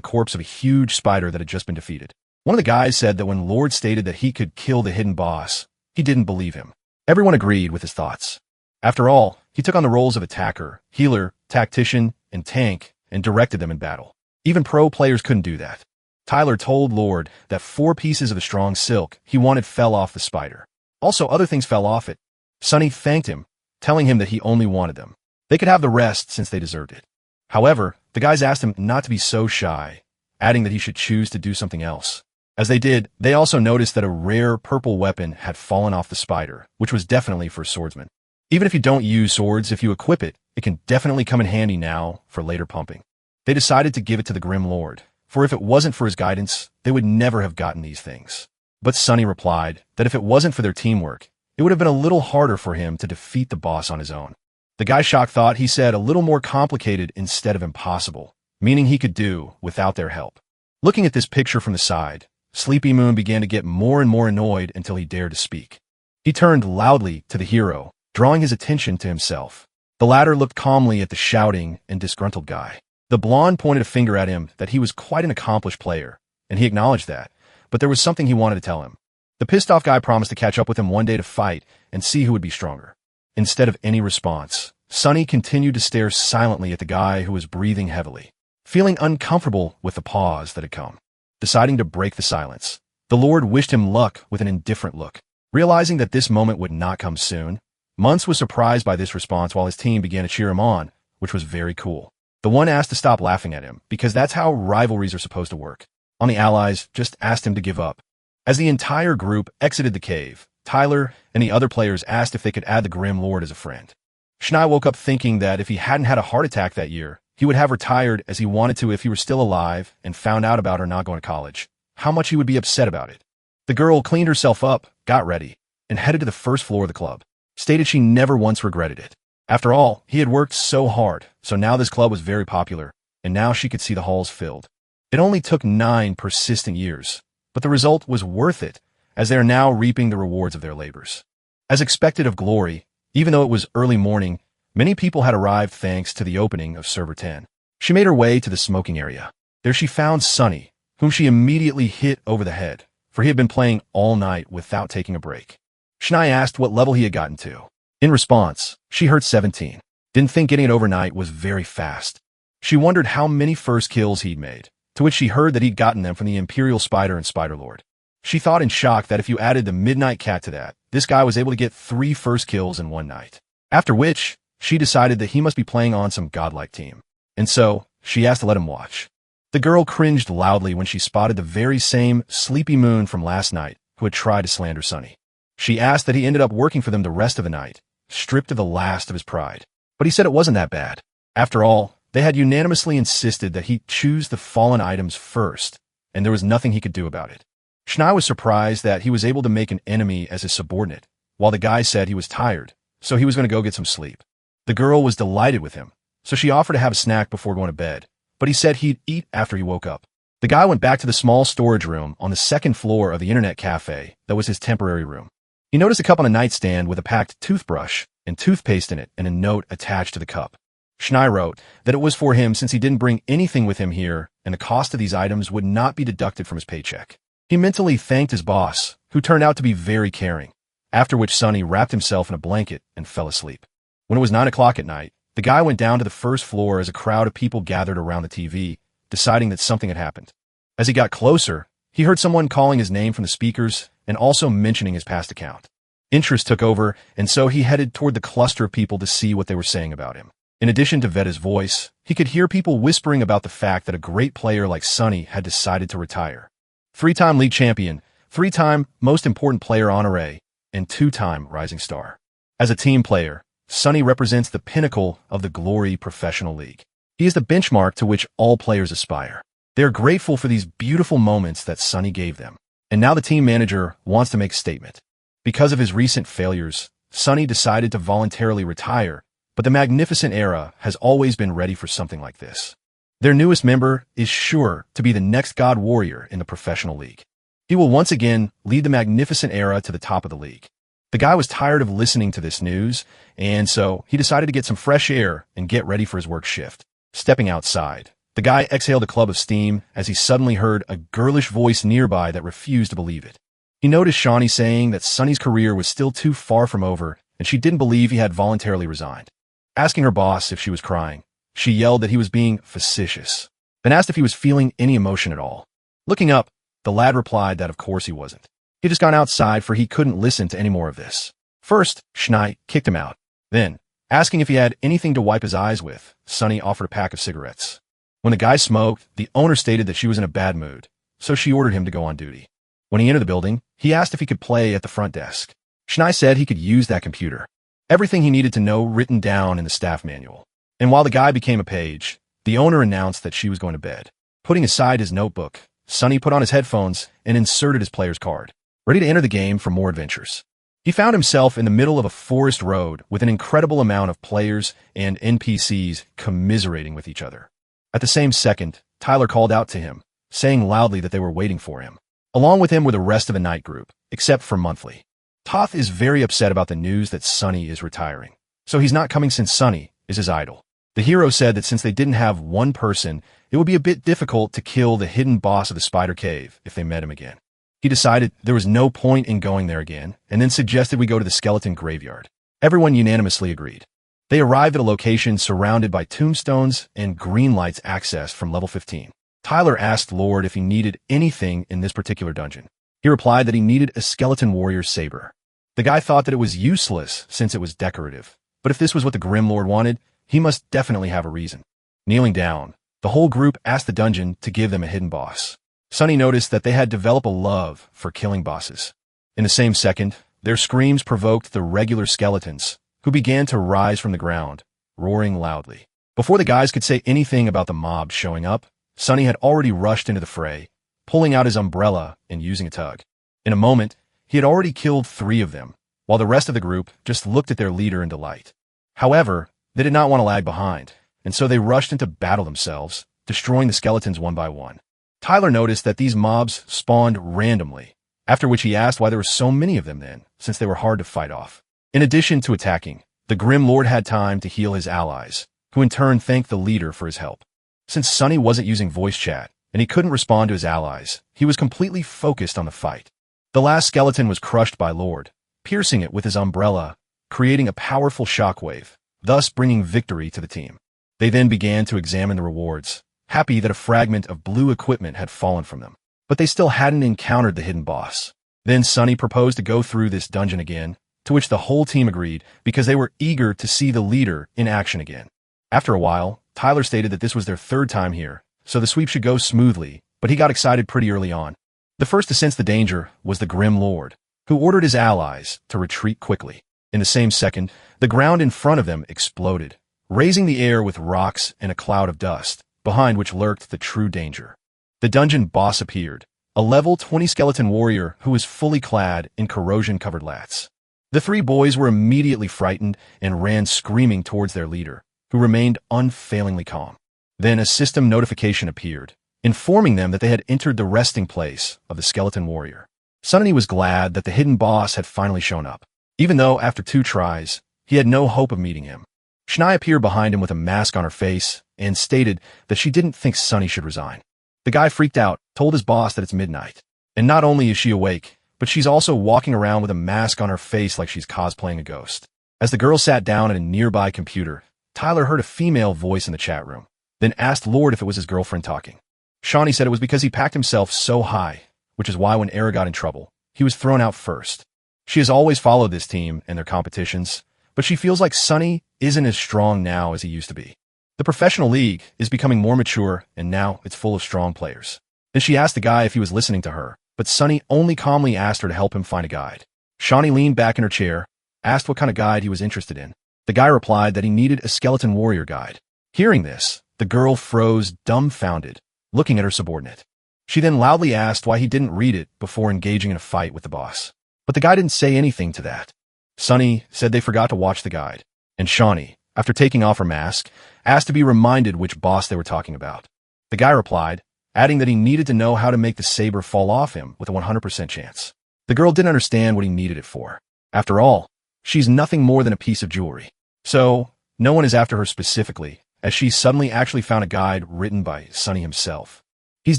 corpse of a huge spider that had just been defeated. One of the guys said that when Lord stated that he could kill the hidden boss, he didn't believe him. Everyone agreed with his thoughts. After all, he took on the roles of attacker, healer, tactician, and tank, and directed them in battle. Even pro players couldn't do that. Tyler told Lord that 4 pieces of the strong silk he wanted fell off the spider. Also, other things fell off it. Sunny thanked him, telling him that he only wanted them. They could have the rest since they deserved it. However, the guys asked him not to be so shy, adding that he should choose to do something else. As they did, they also noticed that a rare purple weapon had fallen off the spider, which was definitely for a swordsman. Even if you don't use swords, if you equip it, it can definitely come in handy now for later pumping. They decided to give it to the Grim Lord, for if it wasn't for his guidance, they would never have gotten these things. But Sunny replied that if it wasn't for their teamwork, it would have been a little harder for him to defeat the boss on his own. The guy shocked thought he said a little more complicated instead of impossible, meaning he could do without their help. Looking at this picture from the side, Sleepy Moon began to get more and more annoyed until he dared to speak. He turned loudly to the hero, drawing his attention to himself. The latter looked calmly at the shouting and disgruntled guy. The blonde pointed a finger at him that he was quite an accomplished player, and he acknowledged that, but there was something he wanted to tell him. The pissed-off guy promised to catch up with him one day to fight and see who would be stronger. Instead of any response, Sunny continued to stare silently at the guy who was breathing heavily, feeling uncomfortable with the pause that had come. Deciding to break the silence, the Lord wished him luck with an indifferent look. Realizing that this moment would not come soon, Muntz was surprised by this response while his team began to cheer him on, which was very cool. The one asked to stop laughing at him, because that's how rivalries are supposed to work. On the allies, just asked him to give up. As the entire group exited the cave, Tyler and the other players asked if they could add the Grim Lord as a friend. Schnei woke up thinking that if he hadn't had a heart attack that year, he would have retired as he wanted to if he were still alive and found out about her not going to college. How much he would be upset about it. The girl cleaned herself up, got ready, and headed to the first floor of the club. Stated she never once regretted it. After all, he had worked so hard, so now this club was very popular, and now she could see the halls filled. It only took 9 persistent years, but the result was worth it, as they are now reaping the rewards of their labors. As expected of Glory, even though it was early morning, many people had arrived thanks to the opening of Server 10. She made her way to the smoking area. There she found Sunny, whom she immediately hit over the head, for he had been playing all night without taking a break. Schnei asked what level he had gotten to. In response, she heard 17. Didn't think getting it overnight was very fast. She wondered how many first kills he'd made, to which she heard that he'd gotten them from the Imperial Spider and Spider Lord. She thought in shock that if you added the Midnight Cat to that, this guy was able to get 3 first kills in one night. After which, she decided that he must be playing on some godlike team. And so, she asked to let him watch. The girl cringed loudly when she spotted the very same Sleepy Moon from last night who had tried to slander Sunny. She asked that he ended up working for them the rest of the night, stripped of the last of his pride. But he said it wasn't that bad. After all, they had unanimously insisted that he choose the fallen items first, and there was nothing he could do about it. Schnei was surprised that he was able to make an enemy as his subordinate, while the guy said he was tired, so he was going to go get some sleep. The girl was delighted with him, so she offered to have a snack before going to bed, but he said he'd eat after he woke up. The guy went back to the small storage room on the 2nd floor of the internet cafe that was his temporary room. He noticed a cup on a nightstand with a packed toothbrush and toothpaste in it and a note attached to the cup. Schnei wrote that it was for him since he didn't bring anything with him here and the cost of these items would not be deducted from his paycheck. He mentally thanked his boss, who turned out to be very caring, after which Sunny wrapped himself in a blanket and fell asleep. When it was 9 o'clock at night, the guy went down to the first floor as a crowd of people gathered around the TV, deciding that something had happened. As he got closer, he heard someone calling his name from the speakers and also mentioning his past account. Interest took over, and so he headed toward the cluster of people to see what they were saying about him. In addition to Veda's voice, he could hear people whispering about the fact that a great player like Sunny had decided to retire. 3-time league champion, 3-time most important player honoré, and 2-time rising star. As a team player, Sunny represents the pinnacle of the Glory Professional League. He is the benchmark to which all players aspire. They are grateful for these beautiful moments that Sunny gave them. And now the team manager wants to make a statement. Because of his recent failures, Sunny decided to voluntarily retire, but the Magnificent Era has always been ready for something like this. Their newest member is sure to be the next God Warrior in the professional league. He will once again lead the magnificent era to the top of the league. The guy was tired of listening to this news, and so he decided to get some fresh air and get ready for his work shift. Stepping outside, the guy exhaled a club of steam as he suddenly heard a girlish voice nearby that refused to believe it. He noticed Shawnee saying that Sunny's career was still too far from over, and she didn't believe he had voluntarily resigned. Asking her boss if she was crying, she yelled that he was being facetious, then asked if he was feeling any emotion at all. Looking up, the lad replied that of course he wasn't. He had just gone outside for he couldn't listen to any more of this. First, Shawnee kicked him out. Then, asking if he had anything to wipe his eyes with, Sunny offered a pack of cigarettes. When the guy smoked, the owner stated that she was in a bad mood, so she ordered him to go on duty. When he entered the building, he asked if he could play at the front desk. Shawnee said he could use that computer. Everything he needed to know written down in the staff manual. And while the guy became a page, the owner announced that she was going to bed. Putting aside his notebook, Sunny put on his headphones and inserted his player's card, ready to enter the game for more adventures. He found himself in the middle of a forest road with an incredible amount of players and NPCs commiserating with each other. At the same second, Tyler called out to him, saying loudly that they were waiting for him. Along with him were the rest of the night group, except for Monthly. Toth is very upset about the news that Sunny is retiring, so he's not coming since Sunny is his idol. The hero said that since they didn't have one person, it would be a bit difficult to kill the hidden boss of the Spider Cave if they met him again. He decided there was no point in going there again, and then suggested we go to the skeleton graveyard. Everyone unanimously agreed. They arrived at a location surrounded by tombstones and green lights accessed from level 15. Tyler asked Lord if he needed anything in this particular dungeon. He replied that he needed a skeleton warrior's saber. The guy thought that it was useless since it was decorative, but if this was what the Grim Lord wanted, he must definitely have a reason. Kneeling down, the whole group asked the dungeon to give them a hidden boss. Sunny noticed that they had developed a love for killing bosses. In the same second, their screams provoked the regular skeletons, who began to rise from the ground, roaring loudly. Before the guys could say anything about the mob showing up, Sunny had already rushed into the fray, pulling out his umbrella and using a tug. In a moment, he had already killed 3 of them, while the rest of the group just looked at their leader in delight. However, they did not want to lag behind, and so they rushed into battle themselves, destroying the skeletons one by one. Tyler noticed that these mobs spawned randomly, after which he asked why there were so many of them then, since they were hard to fight off. In addition to attacking, the Grim Lord had time to heal his allies, who in turn thanked the leader for his help. Since Sunny wasn't using voice chat, and he couldn't respond to his allies, he was completely focused on the fight. The last skeleton was crushed by Lord, piercing it with his umbrella, creating a powerful shockwave, thus bringing victory to the team. They then began to examine the rewards, happy that a fragment of blue equipment had fallen from them. But they still hadn't encountered the hidden boss. Then Sunny proposed to go through this dungeon again, to which the whole team agreed because they were eager to see the leader in action again. After a while, Tyler stated that this was their 3rd time here, so the sweep should go smoothly, but he got excited pretty early on. The first to sense the danger was the Grim Lord, who ordered his allies to retreat quickly. In the same second, the ground in front of them exploded, raising the air with rocks and a cloud of dust, behind which lurked the true danger. The dungeon boss appeared, a level 20 skeleton warrior who was fully clad in corrosion-covered lats. The 3 boys were immediately frightened and ran screaming towards their leader, who remained unfailingly calm. Then a system notification appeared, informing them that they had entered the resting place of the skeleton warrior. Sunny was glad that the hidden boss had finally shown up, even though after 2 tries, he had no hope of meeting him. Shania appeared behind him with a mask on her face and stated that she didn't think Sunny should resign. The guy freaked out, told his boss that it's midnight. And not only is she awake, but she's also walking around with a mask on her face like she's cosplaying a ghost. As the girl sat down at a nearby computer, Tyler heard a female voice in the chat room, then asked Lord if it was his girlfriend talking. Shawnee said it was because he packed himself so high, which is why when Era got in trouble, he was thrown out first. She has always followed this team and their competitions, but she feels like Sunny isn't as strong now as he used to be. The professional league is becoming more mature, and now it's full of strong players. Then she asked the guy if he was listening to her, but Sunny only calmly asked her to help him find a guide. Shawnee leaned back in her chair, asked what kind of guide he was interested in. The guy replied that he needed a skeleton warrior guide. Hearing this, the girl froze dumbfounded, looking at her subordinate. She then loudly asked why he didn't read it before engaging in a fight with the boss. But the guy didn't say anything to that. Sunny said they forgot to watch the guide, and Shawnee, after taking off her mask, asked to be reminded which boss they were talking about. The guy replied, adding that he needed to know how to make the saber fall off him with a 100% chance. The girl didn't understand what he needed it for. After all, she's nothing more than a piece of jewelry. So, no one is after her specifically, as she suddenly actually found a guide written by Sunny himself. He's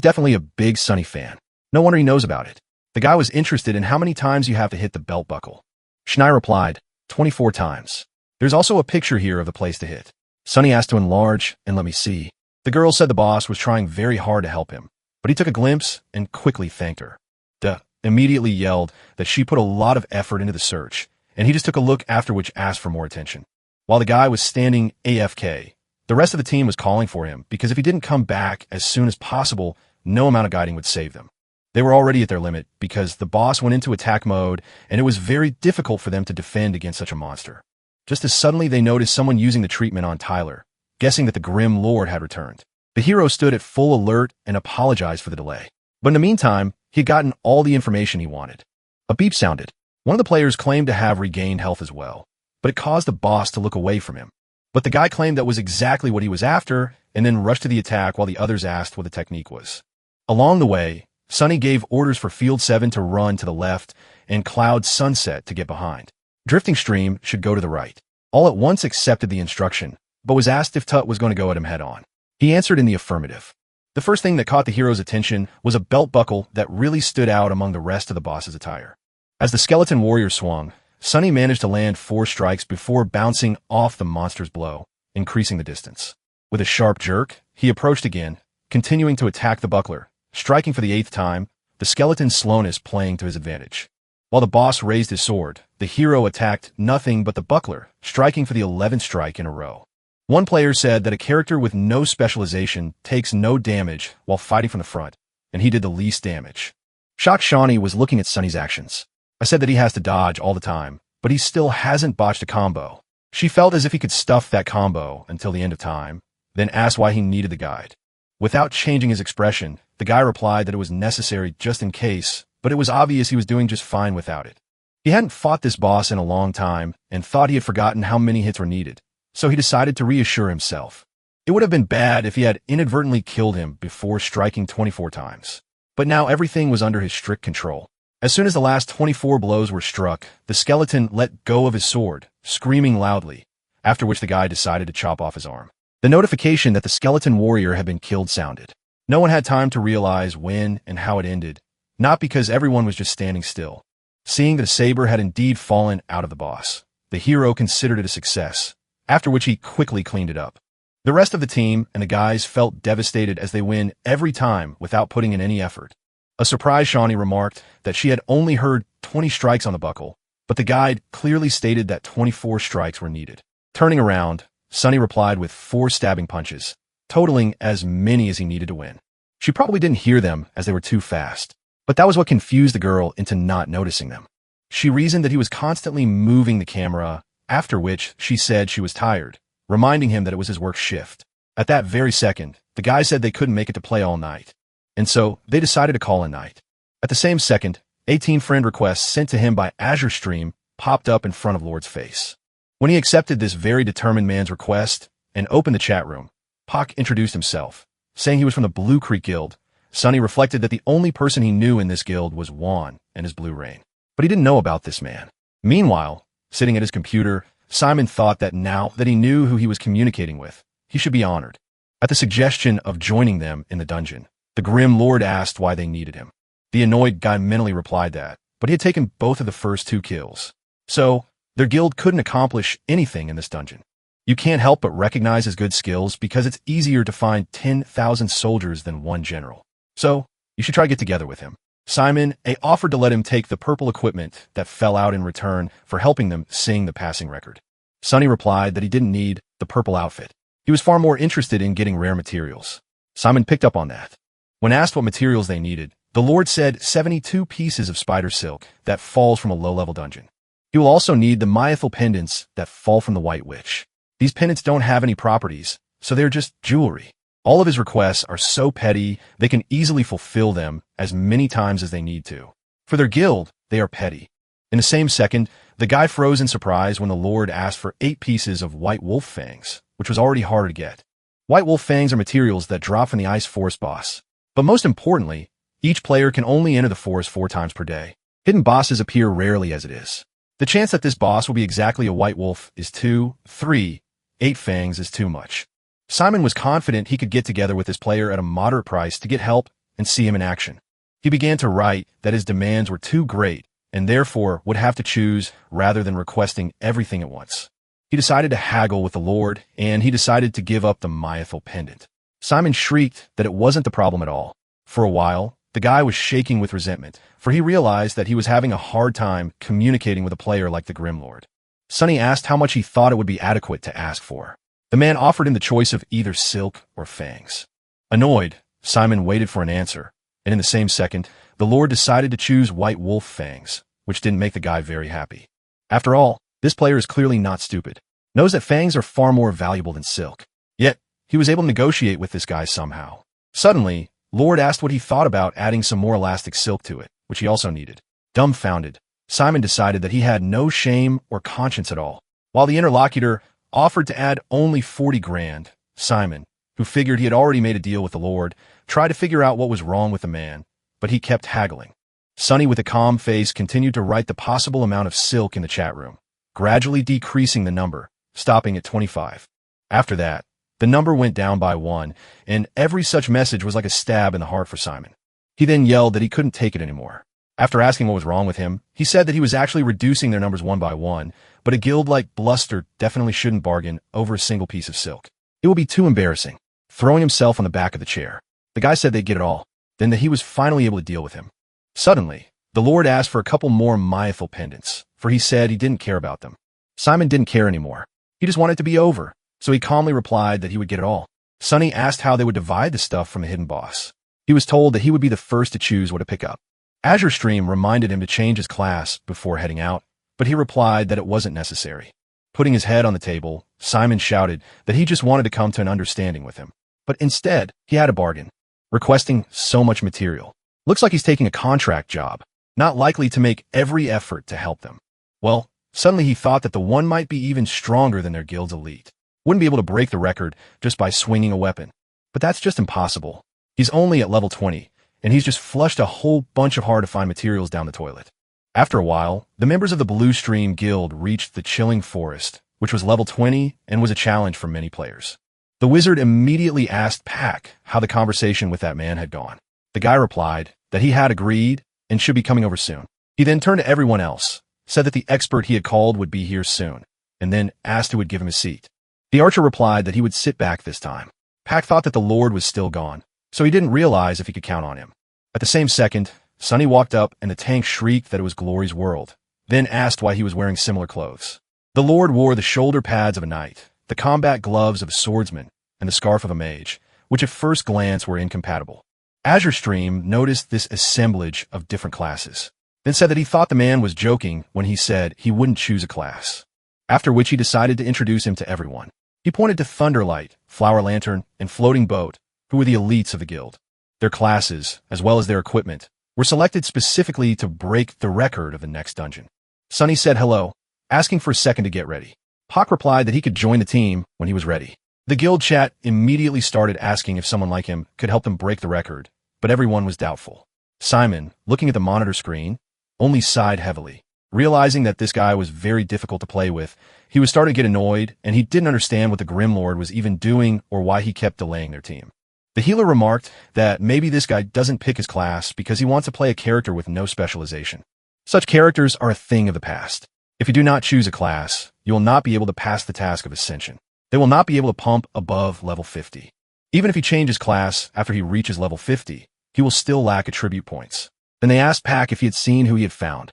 definitely a big Sunny fan. No wonder he knows about it. The guy was interested in how many times you have to hit the belt buckle. Schnei replied, 24 times. There's also a picture here of the place to hit. Sunny asked to enlarge and let me see. The girl said the boss was trying very hard to help him, but he took a glimpse and quickly thanked her. Duh, immediately yelled that she put a lot of effort into the search, and he just took a look after which asked for more attention. While the guy was standing AFK, the rest of the team was calling for him because if he didn't come back as soon as possible, no amount of guiding would save them. They were already at their limit because the boss went into attack mode and it was very difficult for them to defend against such a monster. Just as suddenly they noticed someone using the treatment on Tyler, guessing that the Grim Lord had returned. The hero stood at full alert and apologized for the delay. But in the meantime, he had gotten all the information he wanted. A beep sounded. One of the players claimed to have regained health as well, but it caused the boss to look away from him. But the guy claimed that was exactly what he was after and then rushed to the attack while the others asked what the technique was. Along the way, Sunny gave orders for Field 7 to run to the left and Cloud Sunset to get behind. Drifting Stream should go to the right. All at once accepted the instruction, but was asked if Tut was going to go at him head-on. He answered in the affirmative. The first thing that caught the hero's attention was a belt buckle that really stood out among the rest of the boss's attire. As the skeleton warrior swung, Sunny managed to land 4 strikes before bouncing off the monster's blow, increasing the distance. With a sharp jerk, he approached again, continuing to attack the buckler, striking for the 8th time, the skeleton's slowness playing to his advantage. While the boss raised his sword, the hero attacked nothing but the buckler, striking for the 11th strike in a row. One player said that a character with no specialization takes no damage while fighting from the front, and he did the least damage. Shock Shawnee was looking at Sunny's actions. I said that he has to dodge all the time, but he still hasn't botched a combo. She felt as if he could stuff that combo until the end of time, then asked why he needed the guide. Without changing his expression, the guy replied that it was necessary just in case, but it was obvious he was doing just fine without it. He hadn't fought this boss in a long time and thought he had forgotten how many hits were needed, so he decided to reassure himself. It would have been bad if he had inadvertently killed him before striking 24 times. But now everything was under his strict control. As soon as the last 24 blows were struck, the skeleton let go of his sword, screaming loudly, after which the guy decided to chop off his arm. The notification that the skeleton warrior had been killed sounded. No one had time to realize when and how it ended, not because everyone was just standing still. Seeing that a saber had indeed fallen out of the boss, the hero considered it a success, after which he quickly cleaned it up. The rest of the team and the guys felt devastated as they win every time without putting in any effort. A surprised Shawnee remarked that she had only heard 20 strikes on the buckle, but the guide clearly stated that 24 strikes were needed. Turning around, Sunny replied with 4 stabbing punches, totaling as many as he needed to win. She probably didn't hear them as they were too fast, but that was what confused the girl into not noticing them. She reasoned that he was constantly moving the camera, after which she said she was tired, reminding him that it was his work shift. At that very second, the guy said they couldn't make it to play all night, and so they decided to call a night. At the same second, 18 friend requests sent to him by Azure Stream popped up in front of Lord's face. When he accepted this very determined man's request and opened the chat room, Pak introduced himself, saying he was from the Blue Creek Guild. Sunny reflected that the only person he knew in this guild was Juan and his Blue Rain, but he didn't know about this man. Meanwhile, sitting at his computer, Simon thought that now that he knew who he was communicating with, he should be honored. At the suggestion of joining them in the dungeon, the Grim Lord asked why they needed him. The annoyed guy mentally replied that, but he had taken both of the first 2 kills. So, their guild couldn't accomplish anything in this dungeon. You can't help but recognize his good skills because it's easier to find 10,000 soldiers than 1 general. So, you should try to get together with him. Simon offered to let him take the purple equipment that fell out in return for helping them sing the passing record. Sunny replied that he didn't need the purple outfit. He was far more interested in getting rare materials. Simon picked up on that. When asked what materials they needed, the Lord said 72 pieces of spider silk that falls from a low-level dungeon. He will also need the myethal pendants that fall from the White Witch. These pendants don't have any properties, so they're just jewelry. All of his requests are so petty, they can easily fulfill them as many times as they need to. For their guild, they are petty. In the same second, the guy froze in surprise when the Lord asked for 8 pieces of white wolf fangs, which was already harder to get. White wolf fangs are materials that drop from the Ice Forest boss, But most importantly, each player can only enter the forest 4 times per day. Hidden bosses appear rarely as it is. The chance that this boss will be exactly a white wolf is 2, 3, 8 fangs is too much. Simon was confident he could get together with this player at a moderate price to get help and see him in action. He began to write that his demands were too great and therefore would have to choose rather than requesting everything at once. He decided to haggle with the Lord, and he decided to give up the Mythal pendant. Simon shrieked that it wasn't the problem at all. For a while, the guy was shaking with resentment, for he realized that he was having a hard time communicating with a player like the Grimlord. Sonny asked how much he thought it would be adequate to ask for. The man offered him the choice of either silk or fangs. Annoyed, Simon waited for an answer, and in the same second, the Lord decided to choose white wolf fangs, which didn't make the guy very happy. After all, this player is clearly not stupid, knows that fangs are far more valuable than silk. Yet, he was able to negotiate with this guy somehow. Suddenly, Lord asked what he thought about adding some more elastic silk to it, which he also needed. Dumbfounded, Simon decided that he had no shame or conscience at all. While the interlocutor offered to add only 40 grand, Simon, who figured he had already made a deal with the Lord, tried to figure out what was wrong with the man, but he kept haggling. Sonny, with a calm face, continued to write the possible amount of silk in the chat room, gradually decreasing the number, stopping at 25. After that, the number went down by 1, and every such message was like a stab in the heart for Simon. He then yelled that he couldn't take it anymore. After asking what was wrong with him, he said that he was actually reducing their numbers 1 by 1, but a guild like Bluster definitely shouldn't bargain over a single piece of silk. It will be too embarrassing. Throwing himself on the back of the chair, the guy said they'd get it all, then that he was finally able to deal with him. Suddenly, the Lord asked for a couple more Mythal pendants, for he said he didn't care about them. Simon didn't care anymore. He just wanted it to be over, so he calmly replied that he would get it all. Sonny asked how they would divide the stuff from a hidden boss. He was told that he would be the first to choose what to pick up. Azure Stream reminded him to change his class before heading out, but he replied that it wasn't necessary. Putting his head on the table, Simon shouted that he just wanted to come to an understanding with him. But instead, he had a bargain, requesting so much material. Looks like he's taking a contract job, not likely to make every effort to help them. Well, suddenly he thought that the one might be even stronger than their guild's elite. Wouldn't be able to break the record just by swinging a weapon. But that's just impossible. He's only at level 20, and he's just flushed a whole bunch of hard-to-find materials down the toilet. After a while, the members of the Blue Stream Guild reached the Chilling Forest, which was level 20 and was a challenge for many players. The wizard immediately asked Pack how the conversation with that man had gone. The guy replied that he had agreed and should be coming over soon. He then turned to everyone else, said that the expert he had called would be here soon, and then asked who would give him a seat. The archer replied that he would sit back this time. Pack thought that the Lord was still gone, so he didn't realize if he could count on him. At the same second, Sonny walked up and the tank shrieked that it was Glory's world, then asked why he was wearing similar clothes. The Lord wore the shoulder pads of a knight, the combat gloves of a swordsman, and the scarf of a mage, which at first glance were incompatible. Azure Stream noticed this assemblage of different classes, then said that he thought the man was joking when he said he wouldn't choose a class, after which he decided to introduce him to everyone. He pointed to Thunderlight, Flower Lantern, and Floating Boat, who were the elites of the guild. Their classes, as well as their equipment, were selected specifically to break the record of the next dungeon. Sonny said hello, asking for a second to get ready. Hawk replied that he could join the team when he was ready. The guild chat immediately started asking if someone like him could help them break the record, but everyone was doubtful. Simon, looking at the monitor screen, only sighed heavily. Realizing that this guy was very difficult to play with, he was starting to get annoyed, and he didn't understand what the Grimlord was even doing or why he kept delaying their team. The healer remarked that maybe this guy doesn't pick his class because he wants to play a character with no specialization. Such characters are a thing of the past. If you do not choose a class, you will not be able to pass the task of Ascension. They will not be able to pump above level 50. Even if he changes class after he reaches level 50, he will still lack attribute points. Then they asked Pack if he had seen who he had found.